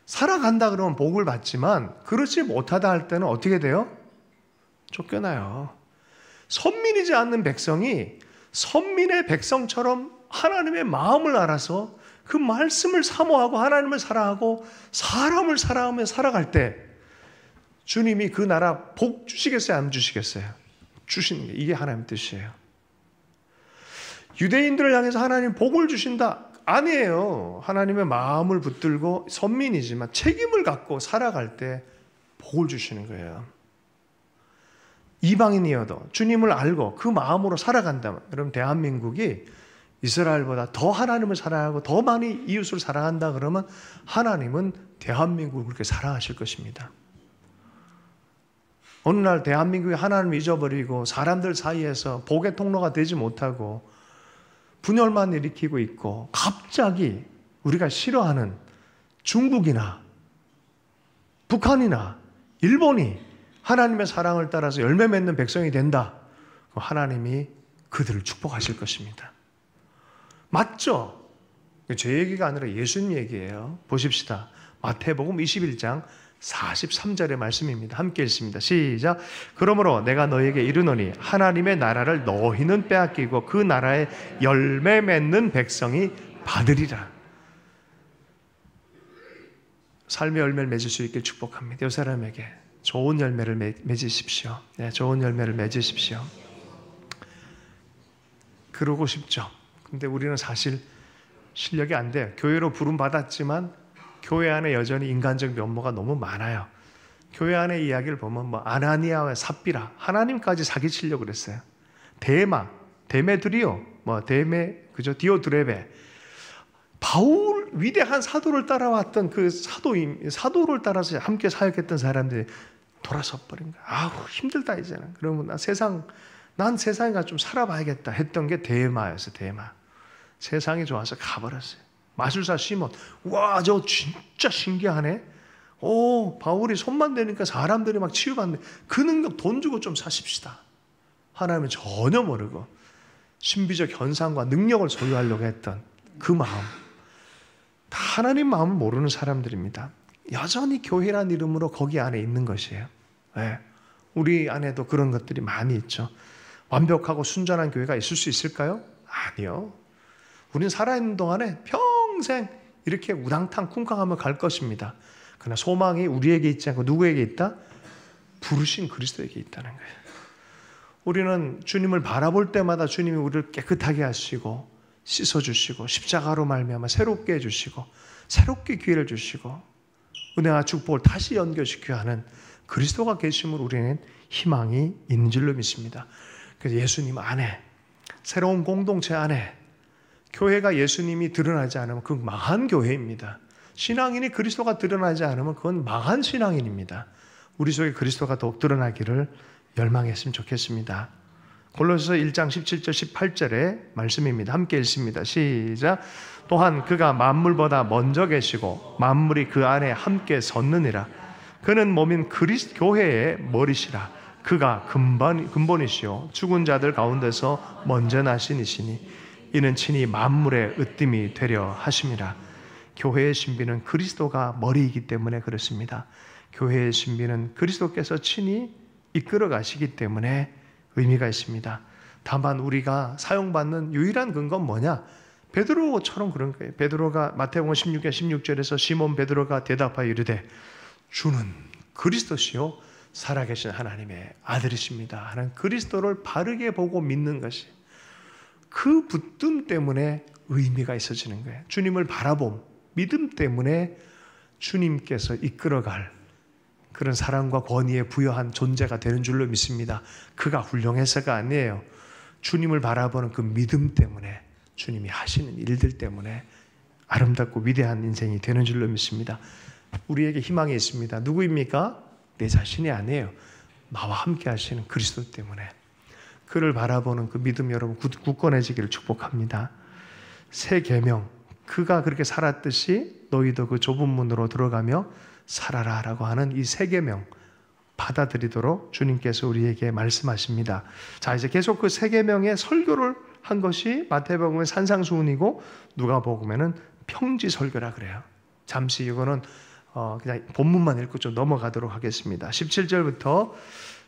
살아간다 그러면 복을 받지만 그렇지 못하다 할 때는 어떻게 돼요? 쫓겨나요. 선민이지 않는 백성이 선민의 백성처럼 하나님의 마음을 알아서 그 말씀을 사모하고 하나님을 사랑하고 사람을 사랑하며 살아갈 때 주님이 그 나라 복 주시겠어요? 안 주시겠어요? 주시는 게 이게 하나님의 뜻이에요. 유대인들을 향해서 하나님 복을 주신다? 아니에요. 하나님의 마음을 붙들고 선민이지만 책임을 갖고 살아갈 때 복을 주시는 거예요. 이방인이어도 주님을 알고 그 마음으로 살아간다면, 그럼 대한민국이 이스라엘보다 더 하나님을 사랑하고 더 많이 이웃을 사랑한다 그러면 하나님은 대한민국을 그렇게 사랑하실 것입니다. 어느 날 대한민국이 하나님을 잊어버리고 사람들 사이에서 복의 통로가 되지 못하고 분열만 일으키고 있고 갑자기 우리가 싫어하는 중국이나 북한이나 일본이 하나님의 사랑을 따라서 열매 맺는 백성이 된다. 하나님이 그들을 축복하실 것입니다. 맞죠? 제 얘기가 아니라 예수님 얘기예요. 보십시다. 마태복음 21장 43절의 말씀입니다. 함께 읽습니다. 시작. 그러므로 내가 너에게 이르노니 하나님의 나라를 너희는 빼앗기고 그 나라에 열매 맺는 백성이 받으리라. 삶의 열매를 맺을 수 있길 축복합니다. 이 사람에게 좋은 열매를 맺으십시오. 네, 좋은 열매를 맺으십시오. 그러고 싶죠. 근데 우리는 사실 실력이 안 돼요. 교회로 부름 받았지만 교회 안에 여전히 인간적 면모가 너무 많아요. 교회 안의 이야기를 보면 아나니아와 삽비라 하나님까지 사기치려고 그랬어요. 데메드리오, 디오드레베, 바울 위대한 사도를 따라왔던 그 사도를 따라서 함께 사역했던 사람들이 돌아서 버린 거야. 아우 힘들다 이제는. 그러면 난 세상에 가서 좀 살아봐야겠다 했던 게 데마였어. 데마. 세상이 좋아서 가버렸어요. 마술사 시몬, 와, 저 진짜 신기하네. 오, 바울이 손만 대니까 사람들이 막 치유받네. 그 능력 돈 주고 좀 사십시다. 하나님은 전혀 모르고 신비적 현상과 능력을 소유하려고 했던 그 마음, 다 하나님 마음을 모르는 사람들입니다. 여전히 교회란 이름으로 거기 안에 있는 것이에요. 네. 우리 안에도 그런 것들이 많이 있죠. 완벽하고 순전한 교회가 있을 수 있을까요? 아니요. 우리는 살아있는 동안에 평생 이렇게 우당탕 쿵쾅하며 갈 것입니다. 그러나 소망이 우리에게 있지 않고 누구에게 있다? 부르신 그리스도에게 있다는 거예요. 우리는 주님을 바라볼 때마다 주님이 우리를 깨끗하게 하시고 씻어주시고 십자가로 말미암아 새롭게 해주시고 새롭게 기회를 주시고 은혜와 축복을 다시 연결시켜야 하는 그리스도가 계심으로 우리는 희망이 있는 줄로 믿습니다. 그래서 예수님 안에, 새로운 공동체 안에 교회가 예수님이 드러나지 않으면 그건 망한 교회입니다. 신앙인이 그리스도가 드러나지 않으면 그건 망한 신앙인입니다. 우리 속에 그리스도가 더욱 드러나기를 열망했으면 좋겠습니다. 골로새서 1장 17절 18절의 말씀입니다. 함께 읽습니다. 시작. 또한 그가 만물보다 먼저 계시고 만물이 그 안에 함께 섰느니라. 그는 몸인 교회의 머리시라. 그가 근본이시요 죽은 자들 가운데서 먼저 나신 이시니 이는 친히 만물의 으뜸이 되려 하심이라. 교회의 신비는 그리스도가 머리이기 때문에 그렇습니다. 교회의 신비는 그리스도께서 친히 이끌어 가시기 때문에 의미가 있습니다. 다만 우리가 사용받는 유일한 근거는 뭐냐? 베드로처럼 그런 거예요. 베드로가 마태복음 16장 16절에서 시몬 베드로가 대답하여 이르되 주는 그리스도시요 살아계신 하나님의 아들이십니다 하는 그리스도를 바르게 보고 믿는 것이, 그 붙듦 때문에 의미가 있어지는 거예요. 주님을 바라봄, 믿음 때문에 주님께서 이끌어갈 그런 사랑과 권위에 부여한 존재가 되는 줄로 믿습니다. 그가 훌륭해서가 아니에요. 주님을 바라보는 그 믿음 때문에, 주님이 하시는 일들 때문에 아름답고 위대한 인생이 되는 줄로 믿습니다. 우리에게 희망이 있습니다. 누구입니까? 내 자신이 아니에요. 나와 함께 하시는 그리스도 때문에. 그를 바라보는 그 믿음 여러분 굳건해지기를 축복합니다. 새 계명, 그가 그렇게 살았듯이 너희도 그 좁은 문으로 들어가며 살아라 라고 하는 이 새 계명 받아들이도록 주님께서 우리에게 말씀하십니다. 자, 이제 계속 그 새 계명의 설교를 한 것이 마태복음의 산상수훈이고 누가복음에는 평지설교라 그래요. 잠시 이거는 그냥 본문만 읽고 좀 넘어가도록 하겠습니다. 17절부터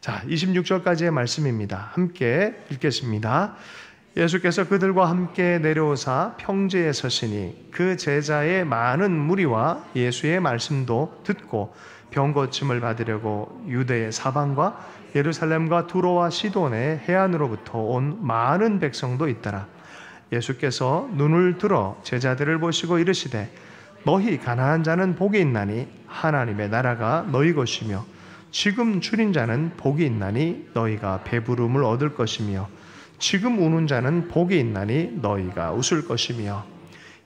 자 26절까지의 말씀입니다. 함께 읽겠습니다. 예수께서 그들과 함께 내려오사 평지에 서시니 그 제자의 많은 무리와 예수의 말씀도 듣고 병 고침을 받으려고 유대의 사방과 예루살렘과 두로와 시돈의 해안으로부터 온 많은 백성도 있더라. 예수께서 눈을 들어 제자들을 보시고 이르시되 너희 가난한 자는 복이 있나니 하나님의 나라가 너희 것이며 지금 줄인 자는 복이 있나니 너희가 배부름을 얻을 것이며 지금 우는 자는 복이 있나니 너희가 웃을 것이며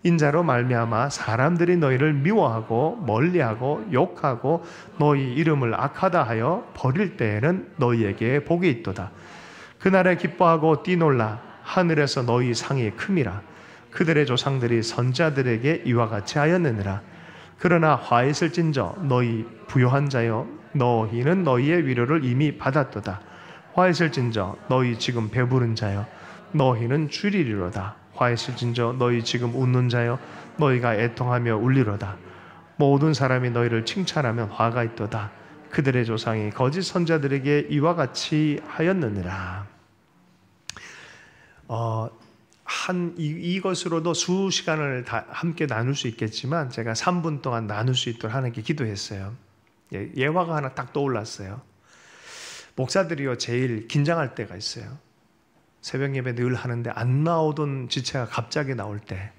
인자로 말미암아 사람들이 너희를 미워하고 멀리하고 욕하고 너희 이름을 악하다 하여 버릴 때에는 너희에게 복이 있도다. 그날에 기뻐하고 뛰놀라 하늘에서 너희 상이 큼이라. 그들의 조상들이 선자들에게 이와 같이 하였느니라. 그러나 화 있을진저 너희 부요한 자여 너희는 너희의 위로를 이미 받았도다. 화 있을진저 너희 지금 배부른 자여 너희는 줄이리로다. 화 있을진저 너희 지금 웃는 자여 너희가 애통하며 울리로다. 모든 사람이 너희를 칭찬하면 화가 있도다. 그들의 조상이 거짓 선자들에게 이와 같이 하였느니라. 이것으로도 수시간을 다 함께 나눌 수 있겠지만 제가 3분 동안 나눌 수 있도록 하나님께 기도했어요. 예화가 하나 딱 떠올랐어요. 목사들이요 제일 긴장할 때가 있어요. 새벽 예배 늘 하는데 안 나오던 지체가 갑자기 나올 때.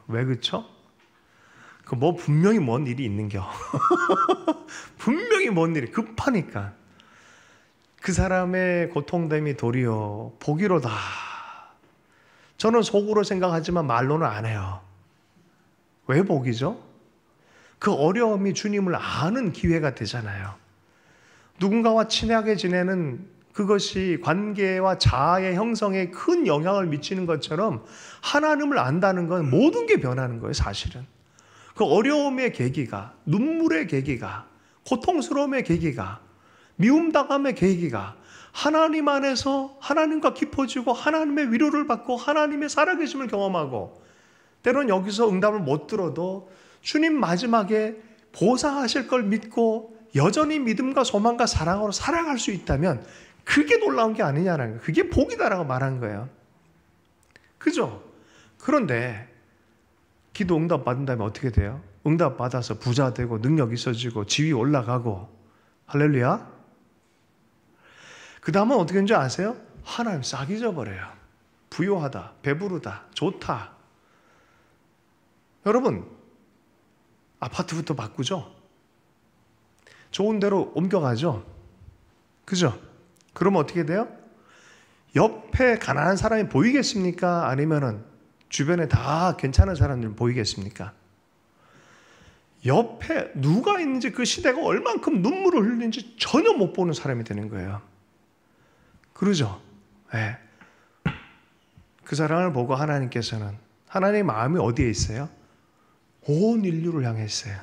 왜 그렇죠? 그 뭐 분명히 뭔 일이 있는겨. 분명히 뭔 일이 급하니까. 그 사람의 고통됨이 도리어 복이로다. 저는 속으로 생각하지만 말로는 안 해요. 왜 복이죠? 그 어려움이 주님을 아는 기회가 되잖아요. 누군가와 친하게 지내는 그것이 관계와 자아의 형성에 큰 영향을 미치는 것처럼 하나님을 안다는 건 모든 게 변하는 거예요, 사실은. 그 어려움의 계기가, 눈물의 계기가, 고통스러움의 계기가, 미움당함의 계기가 하나님 안에서 하나님과 깊어지고 하나님의 위로를 받고 하나님의 살아계심을 경험하고 때로는 여기서 응답을 못 들어도 주님 마지막에 보상하실 걸 믿고 여전히 믿음과 소망과 사랑으로 살아갈 수 있다면 그게 놀라운 게 아니냐는 거예요. 그게 복이다라고 말한 거예요. 그죠? 그런데 기도 응답 받은 다음에 어떻게 돼요? 응답 받아서 부자 되고 능력 있어지고 지위 올라가고 할렐루야? 그 다음은 어떻게 되는지 아세요? 하나님 싹 잊어버려요. 부요하다, 배부르다, 좋다. 여러분 아파트부터 바꾸죠? 좋은 데로 옮겨가죠? 그죠? 그러면 어떻게 돼요? 옆에 가난한 사람이 보이겠습니까? 아니면은 주변에 다 괜찮은 사람들 보이겠습니까? 옆에 누가 있는지 그 시대가 얼만큼 눈물을 흘리는지 전혀 못 보는 사람이 되는 거예요. 그러죠? 네. 그 사람을 보고 하나님께서는 하나님의 마음이 어디에 있어요? 온 인류를 향해 있어요.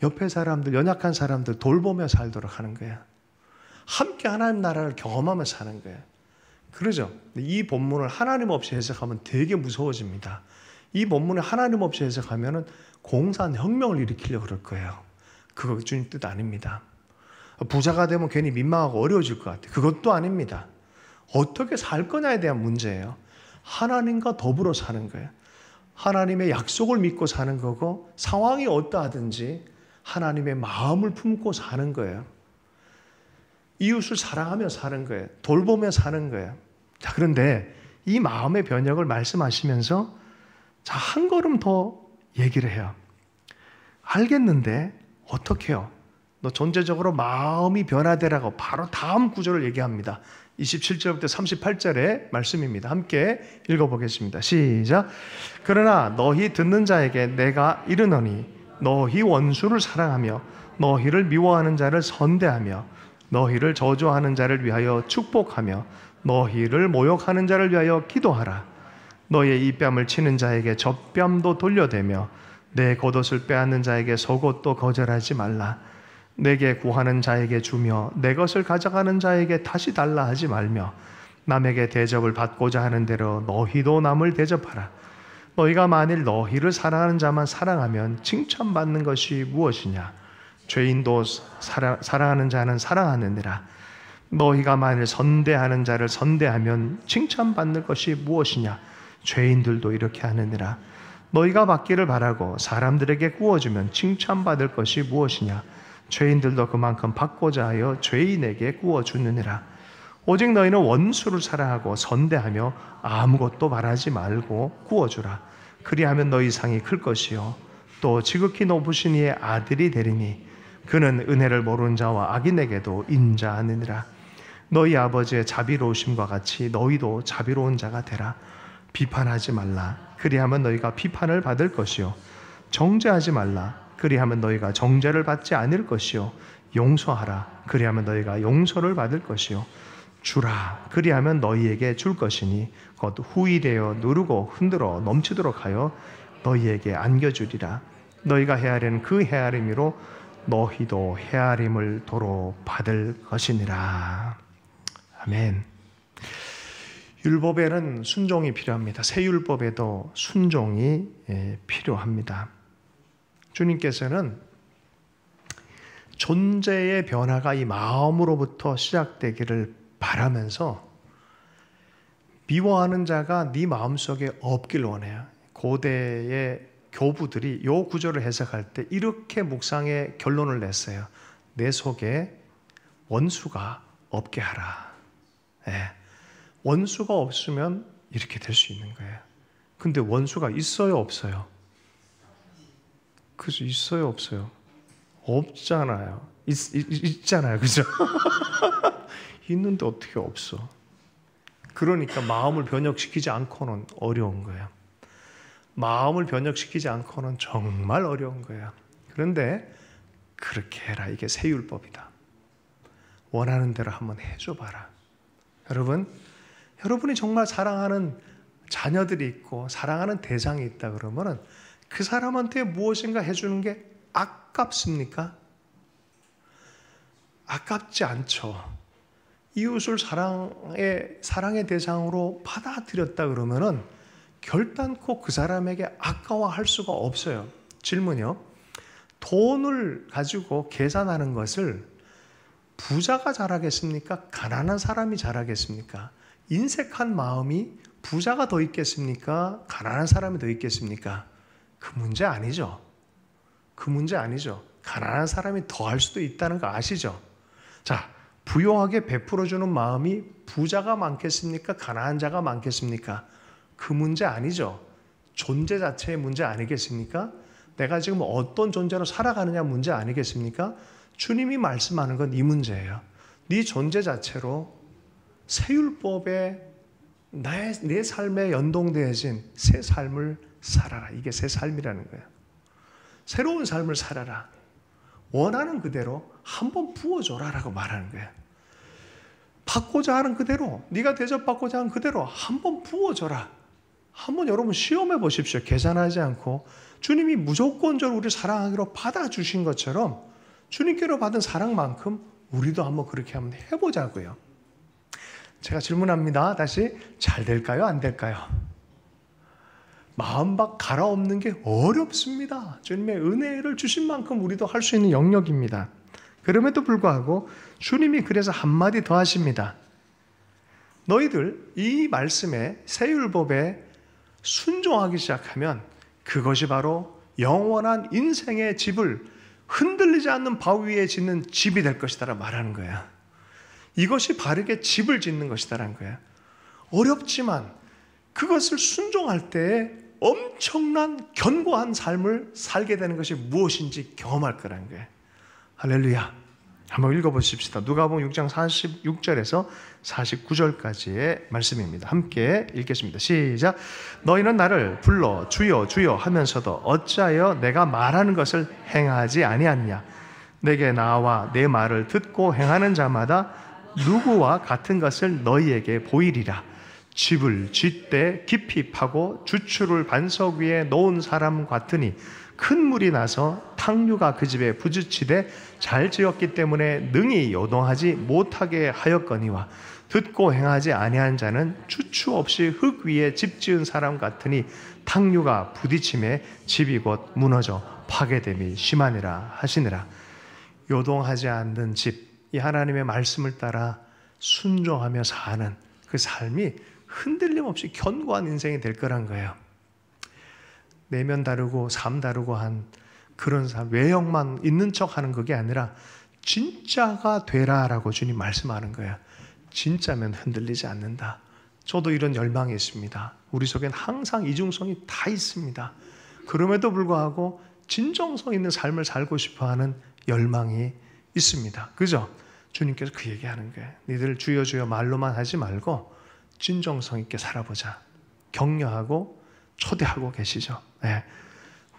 옆에 사람들, 연약한 사람들 돌보며 살도록 하는 거예요. 함께 하나님 나라를 경험하며 사는 거예요. 그러죠? 이 본문을 하나님 없이 해석하면 되게 무서워집니다. 이 본문을 하나님 없이 해석하면 공산혁명을 일으키려고 그럴 거예요. 그거 주님 뜻 아닙니다. 부자가 되면 괜히 민망하고 어려워질 것 같아요. 그것도 아닙니다. 어떻게 살 거냐에 대한 문제예요. 하나님과 더불어 사는 거예요. 하나님의 약속을 믿고 사는 거고 상황이 어떠하든지 하나님의 마음을 품고 사는 거예요. 이웃을 사랑하며 사는 거예요. 돌보며 사는 거예요. 자, 그런데 이 마음의 변혁을 말씀하시면서 자, 한 걸음 더 얘기를 해요. 알겠는데 어떻게 해요? 너 존재적으로 마음이 변화되라고 바로 다음 구절을 얘기합니다. 27절부터 38절의 말씀입니다. 함께 읽어보겠습니다. 시작. 그러나 너희 듣는 자에게 내가 이르노니 너희 원수를 사랑하며 너희를 미워하는 자를 선대하며 너희를 저주하는 자를 위하여 축복하며 너희를 모욕하는 자를 위하여 기도하라. 너희의 이 뺨을 치는 자에게 젖뺨도 돌려대며 내 겉옷을 빼앗는 자에게 속옷도 거절하지 말라. 내게 구하는 자에게 주며 내 것을 가져가는 자에게 다시 달라 하지 말며 남에게 대접을 받고자 하는 대로 너희도 남을 대접하라. 너희가 만일 너희를 사랑하는 자만 사랑하면 칭찬받는 것이 무엇이냐? 죄인도 사랑하는 자는 사랑하느니라. 너희가 만일 선대하는 자를 선대하면 칭찬받는 것이 무엇이냐? 죄인들도 이렇게 하느니라. 너희가 받기를 바라고 사람들에게 구워주면 칭찬받을 것이 무엇이냐? 죄인들도 그만큼 받고자 하여 죄인에게 구워주느니라. 오직 너희는 원수를 사랑하고 선대하며 아무것도 바라지 말고 구워주라. 그리하면 너희 상이 클 것이요 또 지극히 높으신 이의 아들이 되리니 그는 은혜를 모르는 자와 악인에게도 인자하느니라. 너희 아버지의 자비로우심과 같이 너희도 자비로운 자가 되라. 비판하지 말라. 그리하면 너희가 비판을 받을 것이요 정죄하지 말라. 그리하면 너희가 정죄를 받지 않을 것이요 용서하라. 그리하면 너희가 용서를 받을 것이요 주라. 그리하면 너희에게 줄 것이니 곧 후일되어 누르고 흔들어 넘치도록 하여 너희에게 안겨주리라. 너희가 헤아리는 그 헤아림으로 너희도 헤아림을 도로 받을 것이니라. 아멘. 율법에는 순종이 필요합니다. 새 율법에도 순종이 필요합니다. 주님께서는 존재의 변화가 이 마음으로부터 시작되기를 바라면서 미워하는 자가 네 마음속에 없길 원해요. 고대의 교부들이 이 구절을 해석할 때 이렇게 묵상의 결론을 냈어요. 내 속에 원수가 없게 하라. 원수가 없으면 이렇게 될 수 있는 거예요. 근데 원수가 있어요, 없어요? 그죠? 있어요, 없어요? 없잖아요. 있잖아요, 그죠? 있는데 어떻게 없어? 그러니까 마음을 변혁시키지 않고는 어려운 거예요. 마음을 변혁시키지 않고는 정말 어려운 거예요. 그런데 그렇게 해라. 이게 새 율법이다. 원하는 대로 한번 해줘봐라. 여러분이 정말 사랑하는 자녀들이 있고 사랑하는 대상이 있다 그러면은 그 사람한테 무엇인가 해주는 게 아깝습니까? 아깝지 않죠. 이웃을 사랑의 대상으로 받아들였다 그러면은 결단코 그 사람에게 아까워할 수가 없어요. 질문이요. 돈을 가지고 계산하는 것을 부자가 잘하겠습니까? 가난한 사람이 잘하겠습니까? 인색한 마음이 부자가 더 있겠습니까? 가난한 사람이 더 있겠습니까? 그 문제 아니죠. 그 문제 아니죠. 가난한 사람이 더 할 수도 있다는 거 아시죠? 자, 부유하게 베풀어주는 마음이 부자가 많겠습니까? 가난한 자가 많겠습니까? 그 문제 아니죠. 존재 자체의 문제 아니겠습니까? 내가 지금 어떤 존재로 살아가느냐 문제 아니겠습니까? 주님이 말씀하는 건 이 문제예요. 네 존재 자체로 새 율법에 내 삶에 연동되어진 새 삶을 살아라. 이게 새 삶이라는 거예요. 새로운 삶을 살아라. 원하는 그대로 한번 부어줘라라고 말하는 거예요. 받고자 하는 그대로, 네가 대접받고자 하는 그대로 한번 부어줘라. 한번 여러분 시험해 보십시오. 계산하지 않고 주님이 무조건적으로 우리를 사랑하기로 받아주신 것처럼 주님께로 받은 사랑만큼 우리도 한번 그렇게 한번 해보자고요. 제가 질문합니다. 다시, 잘 될까요? 안 될까요? 마음 밖 갈아엎는 게 어렵습니다. 주님의 은혜를 주신 만큼 우리도 할 수 있는 영역입니다. 그럼에도 불구하고 주님이 그래서 한마디 더 하십니다. 너희들 이 말씀에 새 율법에 순종하기 시작하면 그것이 바로 영원한 인생의 집을 흔들리지 않는 바위 위에 짓는 집이 될 것이다라 말하는 거야. 이것이 바르게 집을 짓는 것이다라는 거야. 어렵지만 그것을 순종할 때 엄청난 견고한 삶을 살게 되는 것이 무엇인지 경험할 거라는 거예요. 할렐루야. 한번 읽어보십시다. 누가복음 6장 46절에서 49절까지의 말씀입니다. 함께 읽겠습니다. 시작. 너희는 나를 불러 주여 주여 하면서도 어찌하여 내가 말하는 것을 행하지 아니하느냐. 내게 나와 내 말을 듣고 행하는 자마다 누구와 같은 것을 너희에게 보이리라. 집을 짓되 깊이 파고 주추를 반석 위에 놓은 사람 같으니 큰 물이 나서 탕류가 그 집에 부딪히되 잘 지었기 때문에 능히 요동하지 못하게 하였거니와 듣고 행하지 아니한 자는 주추 없이 흙 위에 집 지은 사람 같으니 탕류가 부딪힘에 집이 곧 무너져 파괴됨이 심하니라 하시니라. 요동하지 않는 집, 이 하나님의 말씀을 따라 순종하며 사는 그 삶이 흔들림 없이 견고한 인생이 될 거란 거예요. 내면 다르고 삶 다르고 한 그런 삶, 외형만 있는 척 하는 그게 아니라 진짜가 되라라고 주님 말씀하는 거예요. 진짜면 흔들리지 않는다. 저도 이런 열망이 있습니다. 우리 속엔 항상 이중성이 다 있습니다. 그럼에도 불구하고 진정성 있는 삶을 살고 싶어하는 열망이 있습니다. 그죠? 주님께서 그 얘기하는 거예요. 니들 주여 주여 말로만 하지 말고 진정성 있게 살아보자. 격려하고 초대하고 계시죠. 네.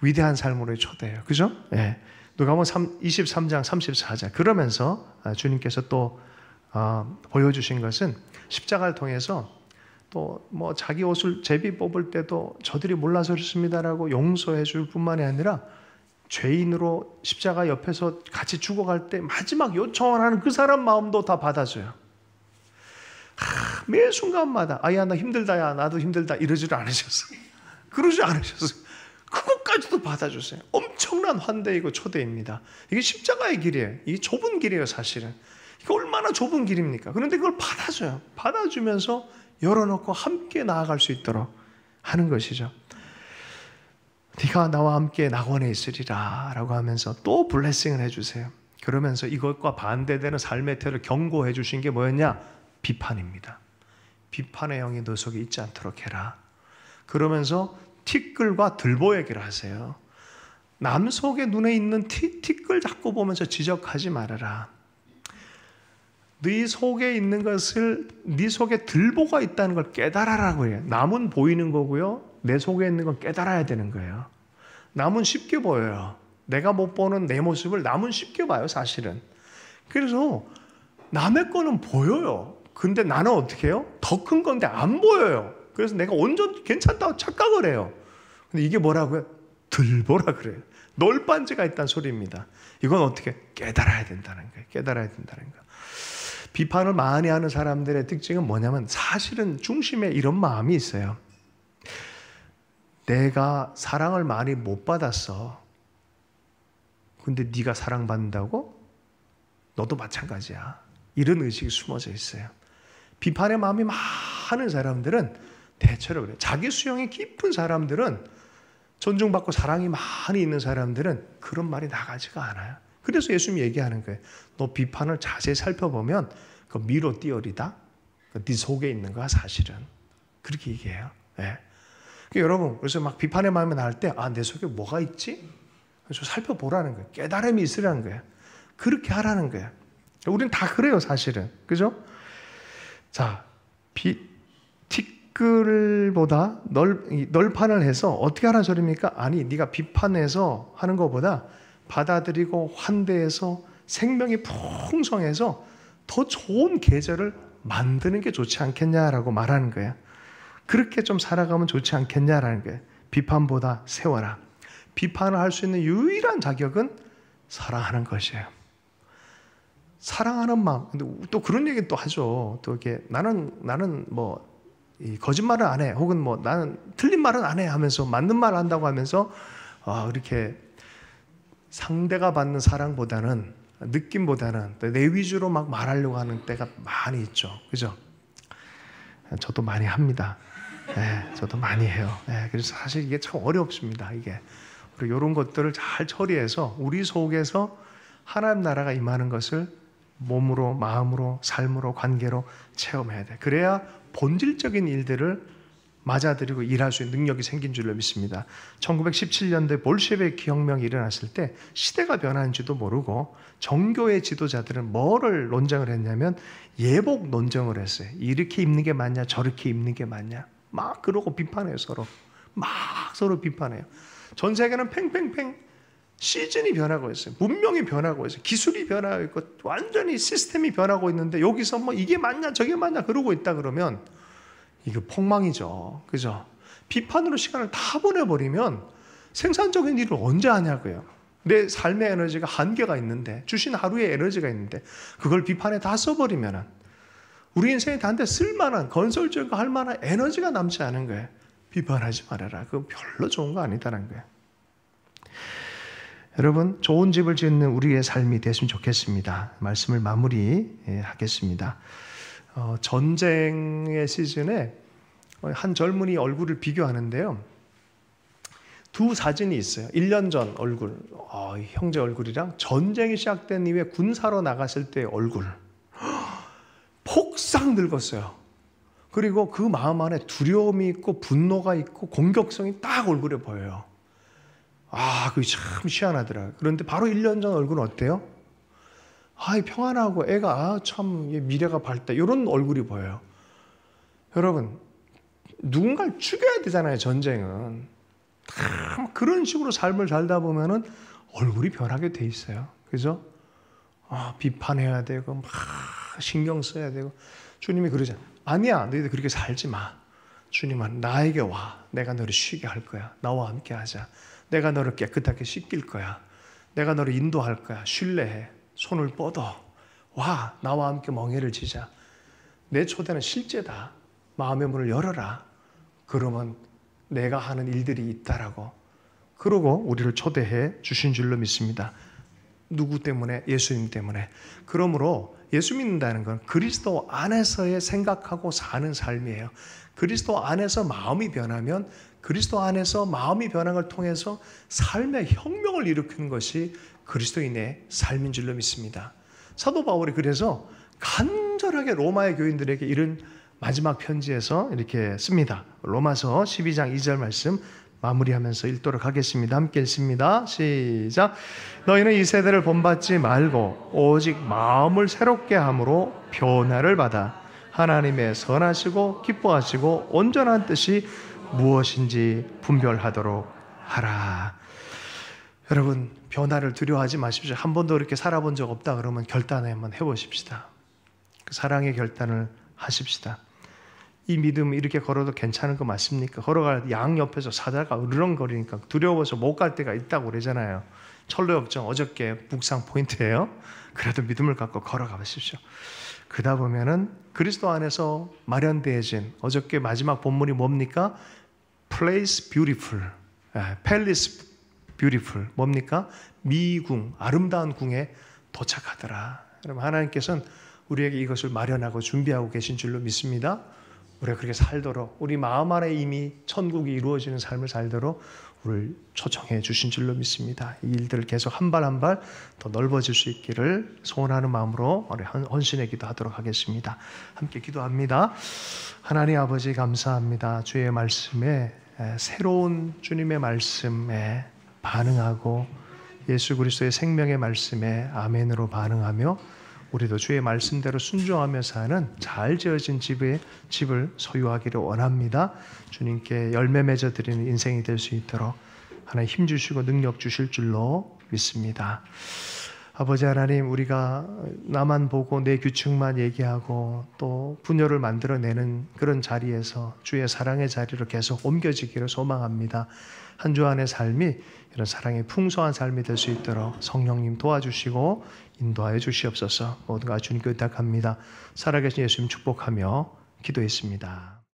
위대한 삶으로의 초대예요. 그죠? 네. 누가복음 23장 34절. 그러면서 주님께서 또 보여주신 것은 십자가를 통해서 또 뭐 자기 옷을 제비 뽑을 때도 저들이 몰라서 그렇습니다라고 용서해 줄 뿐만이 아니라 죄인으로 십자가 옆에서 같이 죽어갈 때 마지막 요청을 하는 그 사람 마음도 다 받아줘요. 매 순간마다 아야 나 힘들다, 야 나도 힘들다 이러지를 않으셨어요. 그러지 않으셨어요. 그것까지도 받아주세요. 엄청난 환대이고 초대입니다. 이게 십자가의 길이에요. 이게 좁은 길이에요. 사실은 이게 얼마나 좁은 길입니까? 그런데 그걸 받아줘요. 받아주면서 열어놓고 함께 나아갈 수 있도록 하는 것이죠. 네가 나와 함께 낙원에 있으리라 라고 하면서 또 블레싱을 해주세요. 그러면서 이것과 반대되는 삶의 태도를 경고해 주신 게 뭐였냐? 비판입니다. 비판의 영이 너 속에 있지 않도록 해라. 그러면서 티끌과 들보 얘기를 하세요. 남 속에 눈에 있는 티끌 자꾸 보면서 지적하지 말아라. 네 속에 있는 것을, 네 속에 들보가 있다는 걸 깨달아라고 해요. 남은 보이는 거고요. 내 속에 있는 건 깨달아야 되는 거예요. 남은 쉽게 보여요. 내가 못 보는 내 모습을 남은 쉽게 봐요, 사실은. 그래서 남의 거는 보여요. 근데 나는 어떻게 해요? 더 큰 건데 안 보여요. 그래서 내가 온전 괜찮다고 착각을 해요. 근데 이게 뭐라고요? 들보라 그래요. 널빤지가 있다는 소리입니다. 이건 어떻게 깨달아야 된다는 거예요. 깨달아야 된다는 거예요. 비판을 많이 하는 사람들의 특징은 뭐냐면 사실은 중심에 이런 마음이 있어요. 내가 사랑을 많이 못 받았어. 근데 네가 사랑받는다고? 너도 마찬가지야. 이런 의식이 숨어져 있어요. 비판의 마음이 많은 사람들은 대체로 그래요. 자기 수용이 깊은 사람들은, 존중받고 사랑이 많이 있는 사람들은 그런 말이 나가지가 않아요. 그래서 예수님이 얘기하는 거예요. 너 비판을 자세히 살펴보면 그 미로 띠어리다. 네 속에 있는 거야 사실은. 그렇게 얘기해요. 네. 여러분, 그래서 막 비판의 마음이 나올 때 내 속에 뭐가 있지? 그래서 살펴보라는 거예요. 깨달음이 있으라는 거예요. 그렇게 하라는 거예요. 우리는 다 그래요 사실은. 그죠? 자, 티끌보다 널판을 해서 어떻게 하라는 소리입니까? 아니, 네가 비판해서 하는 것보다 받아들이고 환대해서 생명이 풍성해서 더 좋은 계절을 만드는 게 좋지 않겠냐라고 말하는 거예요. 그렇게 좀 살아가면 좋지 않겠냐라는 거예요. 비판보다 세워라. 비판을 할 수 있는 유일한 자격은 사랑하는 것이에요. 사랑하는 마음. 근데 또 그런 얘기 또 하죠. 또 이렇게 나는 뭐 거짓말은 안 해. 혹은 뭐 나는 틀린 말은 안 해 하면서 맞는 말 한다고 하면서 이렇게 상대가 받는 사랑보다는, 느낌보다는 내 위주로 막 말하려고 하는 때가 많이 있죠. 그죠? 저도 많이 합니다. 네, 저도 많이 해요. 네, 그래서 사실 이게 참 어렵습니다. 이게 그리고 이런 것들을 잘 처리해서 우리 속에서 하나님 나라가 임하는 것을 몸으로, 마음으로, 삶으로, 관계로 체험해야 돼. 그래야 본질적인 일들을 맞아들이고 일할 수 있는 능력이 생긴 줄로 믿습니다. 1917년도에 볼셰비키 혁명이 일어났을 때 시대가 변하는지도 모르고 정교의 지도자들은 뭐를 논쟁을 했냐면 예복 논쟁을 했어요. 이렇게 입는 게 맞냐, 저렇게 입는 게 맞냐. 막 그러고 비판해요, 서로. 막 서로 비판해요. 전 세계는 팽팽팽 시즌이 변하고 있어요. 문명이 변하고 있어요. 기술이 변하고 있고 완전히 시스템이 변하고 있는데 여기서 뭐 이게 맞냐, 저게 맞냐 그러고 있다 그러면 이거 폭망이죠. 그죠? 비판으로 시간을 다 보내버리면 생산적인 일을 언제 하냐고요. 내 삶의 에너지가 한계가 있는데, 주신 하루의 에너지가 있는데, 그걸 비판에 다 써버리면 우리 인생에 단데 쓸만한, 건설적이고 할 만한 에너지가 남지 않은 거예요. 비판하지 말아라. 그거 별로 좋은 거 아니다라는 거예요. 여러분, 좋은 집을 짓는 우리의 삶이 됐으면 좋겠습니다. 말씀을 마무리하겠습니다. 전쟁의 시즌에 한 젊은이 얼굴을 비교하는데요. 두 사진이 있어요. 1년 전 얼굴, 형제 얼굴이랑 전쟁이 시작된 이후에 군사로 나갔을 때의 얼굴. 폭삭 늙었어요. 그리고 그 마음 안에 두려움이 있고 분노가 있고 공격성이 딱 얼굴에 보여요. 그게 참 희한하더라고요. 그런데 바로 1년 전 얼굴은 어때요? 평안하고 애가 참 미래가 밝다. 이런 얼굴이 보여요. 여러분, 누군가를 죽여야 되잖아요, 전쟁은. 그런 식으로 삶을 살다 보면은 얼굴이 변하게 돼 있어요. 그죠? 비판해야 되고, 막 신경 써야 되고. 주님이 그러잖아요. 아니야, 너희들 그렇게 살지 마. 주님은 나에게 와. 내가 너를 쉬게 할 거야. 나와 함께 하자. 내가 너를 깨끗하게 씻길 거야. 내가 너를 인도할 거야. 신뢰해. 손을 뻗어. 와, 나와 함께 멍에를 지자. 내 초대는 실제다. 마음의 문을 열어라. 그러면 내가 하는 일들이 있다라고. 그러고 우리를 초대해 주신 줄로 믿습니다. 누구 때문에? 예수님 때문에. 그러므로 예수 믿는다는 건 그리스도 안에서의 생각하고 사는 삶이에요. 그리스도 안에서 마음이 변하면 그리스도 안에서 마음이 변한 걸 통해서 삶의 혁명을 일으키는 것이 그리스도인의 삶인 줄로 믿습니다. 사도 바울이 그래서 간절하게 로마의 교인들에게 이런 마지막 편지에서 이렇게 씁니다. 로마서 12장 2절 말씀 마무리하면서 읽도록 하겠습니다. 함께 읽습니다. 시작. 너희는 이 세대를 본받지 말고 오직 마음을 새롭게 함으로 변화를 받아 하나님의 선하시고 기뻐하시고 온전한 뜻이 무엇인지 분별하도록 하라. 여러분, 변화를 두려워하지 마십시오. 한 번도 이렇게 살아본 적 없다 그러면 결단을 한번 해보십시다. 그 사랑의 결단을 하십시다. 이 믿음 이렇게 걸어도 괜찮은 거 맞습니까? 걸어갈 양 옆에서 사자가 으르렁거리니까 두려워서 못 갈 때가 있다고 그러잖아요. 철로역정 어저께 묵상 포인트예요. 그래도 믿음을 갖고 걸어가 보십시오. 그러다 보면은 그리스도 안에서 마련되어진 어저께 마지막 본문이 뭡니까? Place beautiful, Palace beautiful. 뭡니까? 미궁, 아름다운 궁에 도착하더라. 여러분, 하나님께서는 우리에게 이것을 마련하고 준비하고 계신 줄로 믿습니다. 우리가 그렇게 살도록, 우리 마음 안에 이미 천국이 이루어지는 삶을 살도록 우리를 초청해 주신 줄로 믿습니다. 이 일들을 계속 한 발 한 발 더 넓어질 수 있기를 소원하는 마음으로 우리 헌신의 기도하도록 하겠습니다. 함께 기도합니다. 하나님 아버지 감사합니다. 주의 말씀에, 새로운 주님의 말씀에 반응하고 예수 그리스도의 생명의 말씀에 아멘으로 반응하며 우리도 주의 말씀대로 순종하며 사는 잘 지어진 집을 소유하기를 원합니다. 주님께 열매 맺어드리는 인생이 될 수 있도록 하나님 힘 주시고 능력 주실 줄로 믿습니다. 아버지 하나님, 우리가 나만 보고 내 규칙만 얘기하고 또 분열을 만들어내는 그런 자리에서 주의 사랑의 자리로 계속 옮겨지기를 소망합니다. 한 주 안의 삶이 이런 사랑의 풍성한 삶이 될 수 있도록 성령님 도와주시고 인도하여 주시옵소서. 모두가 주님께 의탁합니다. 살아계신 예수님 축복하며 기도했습니다.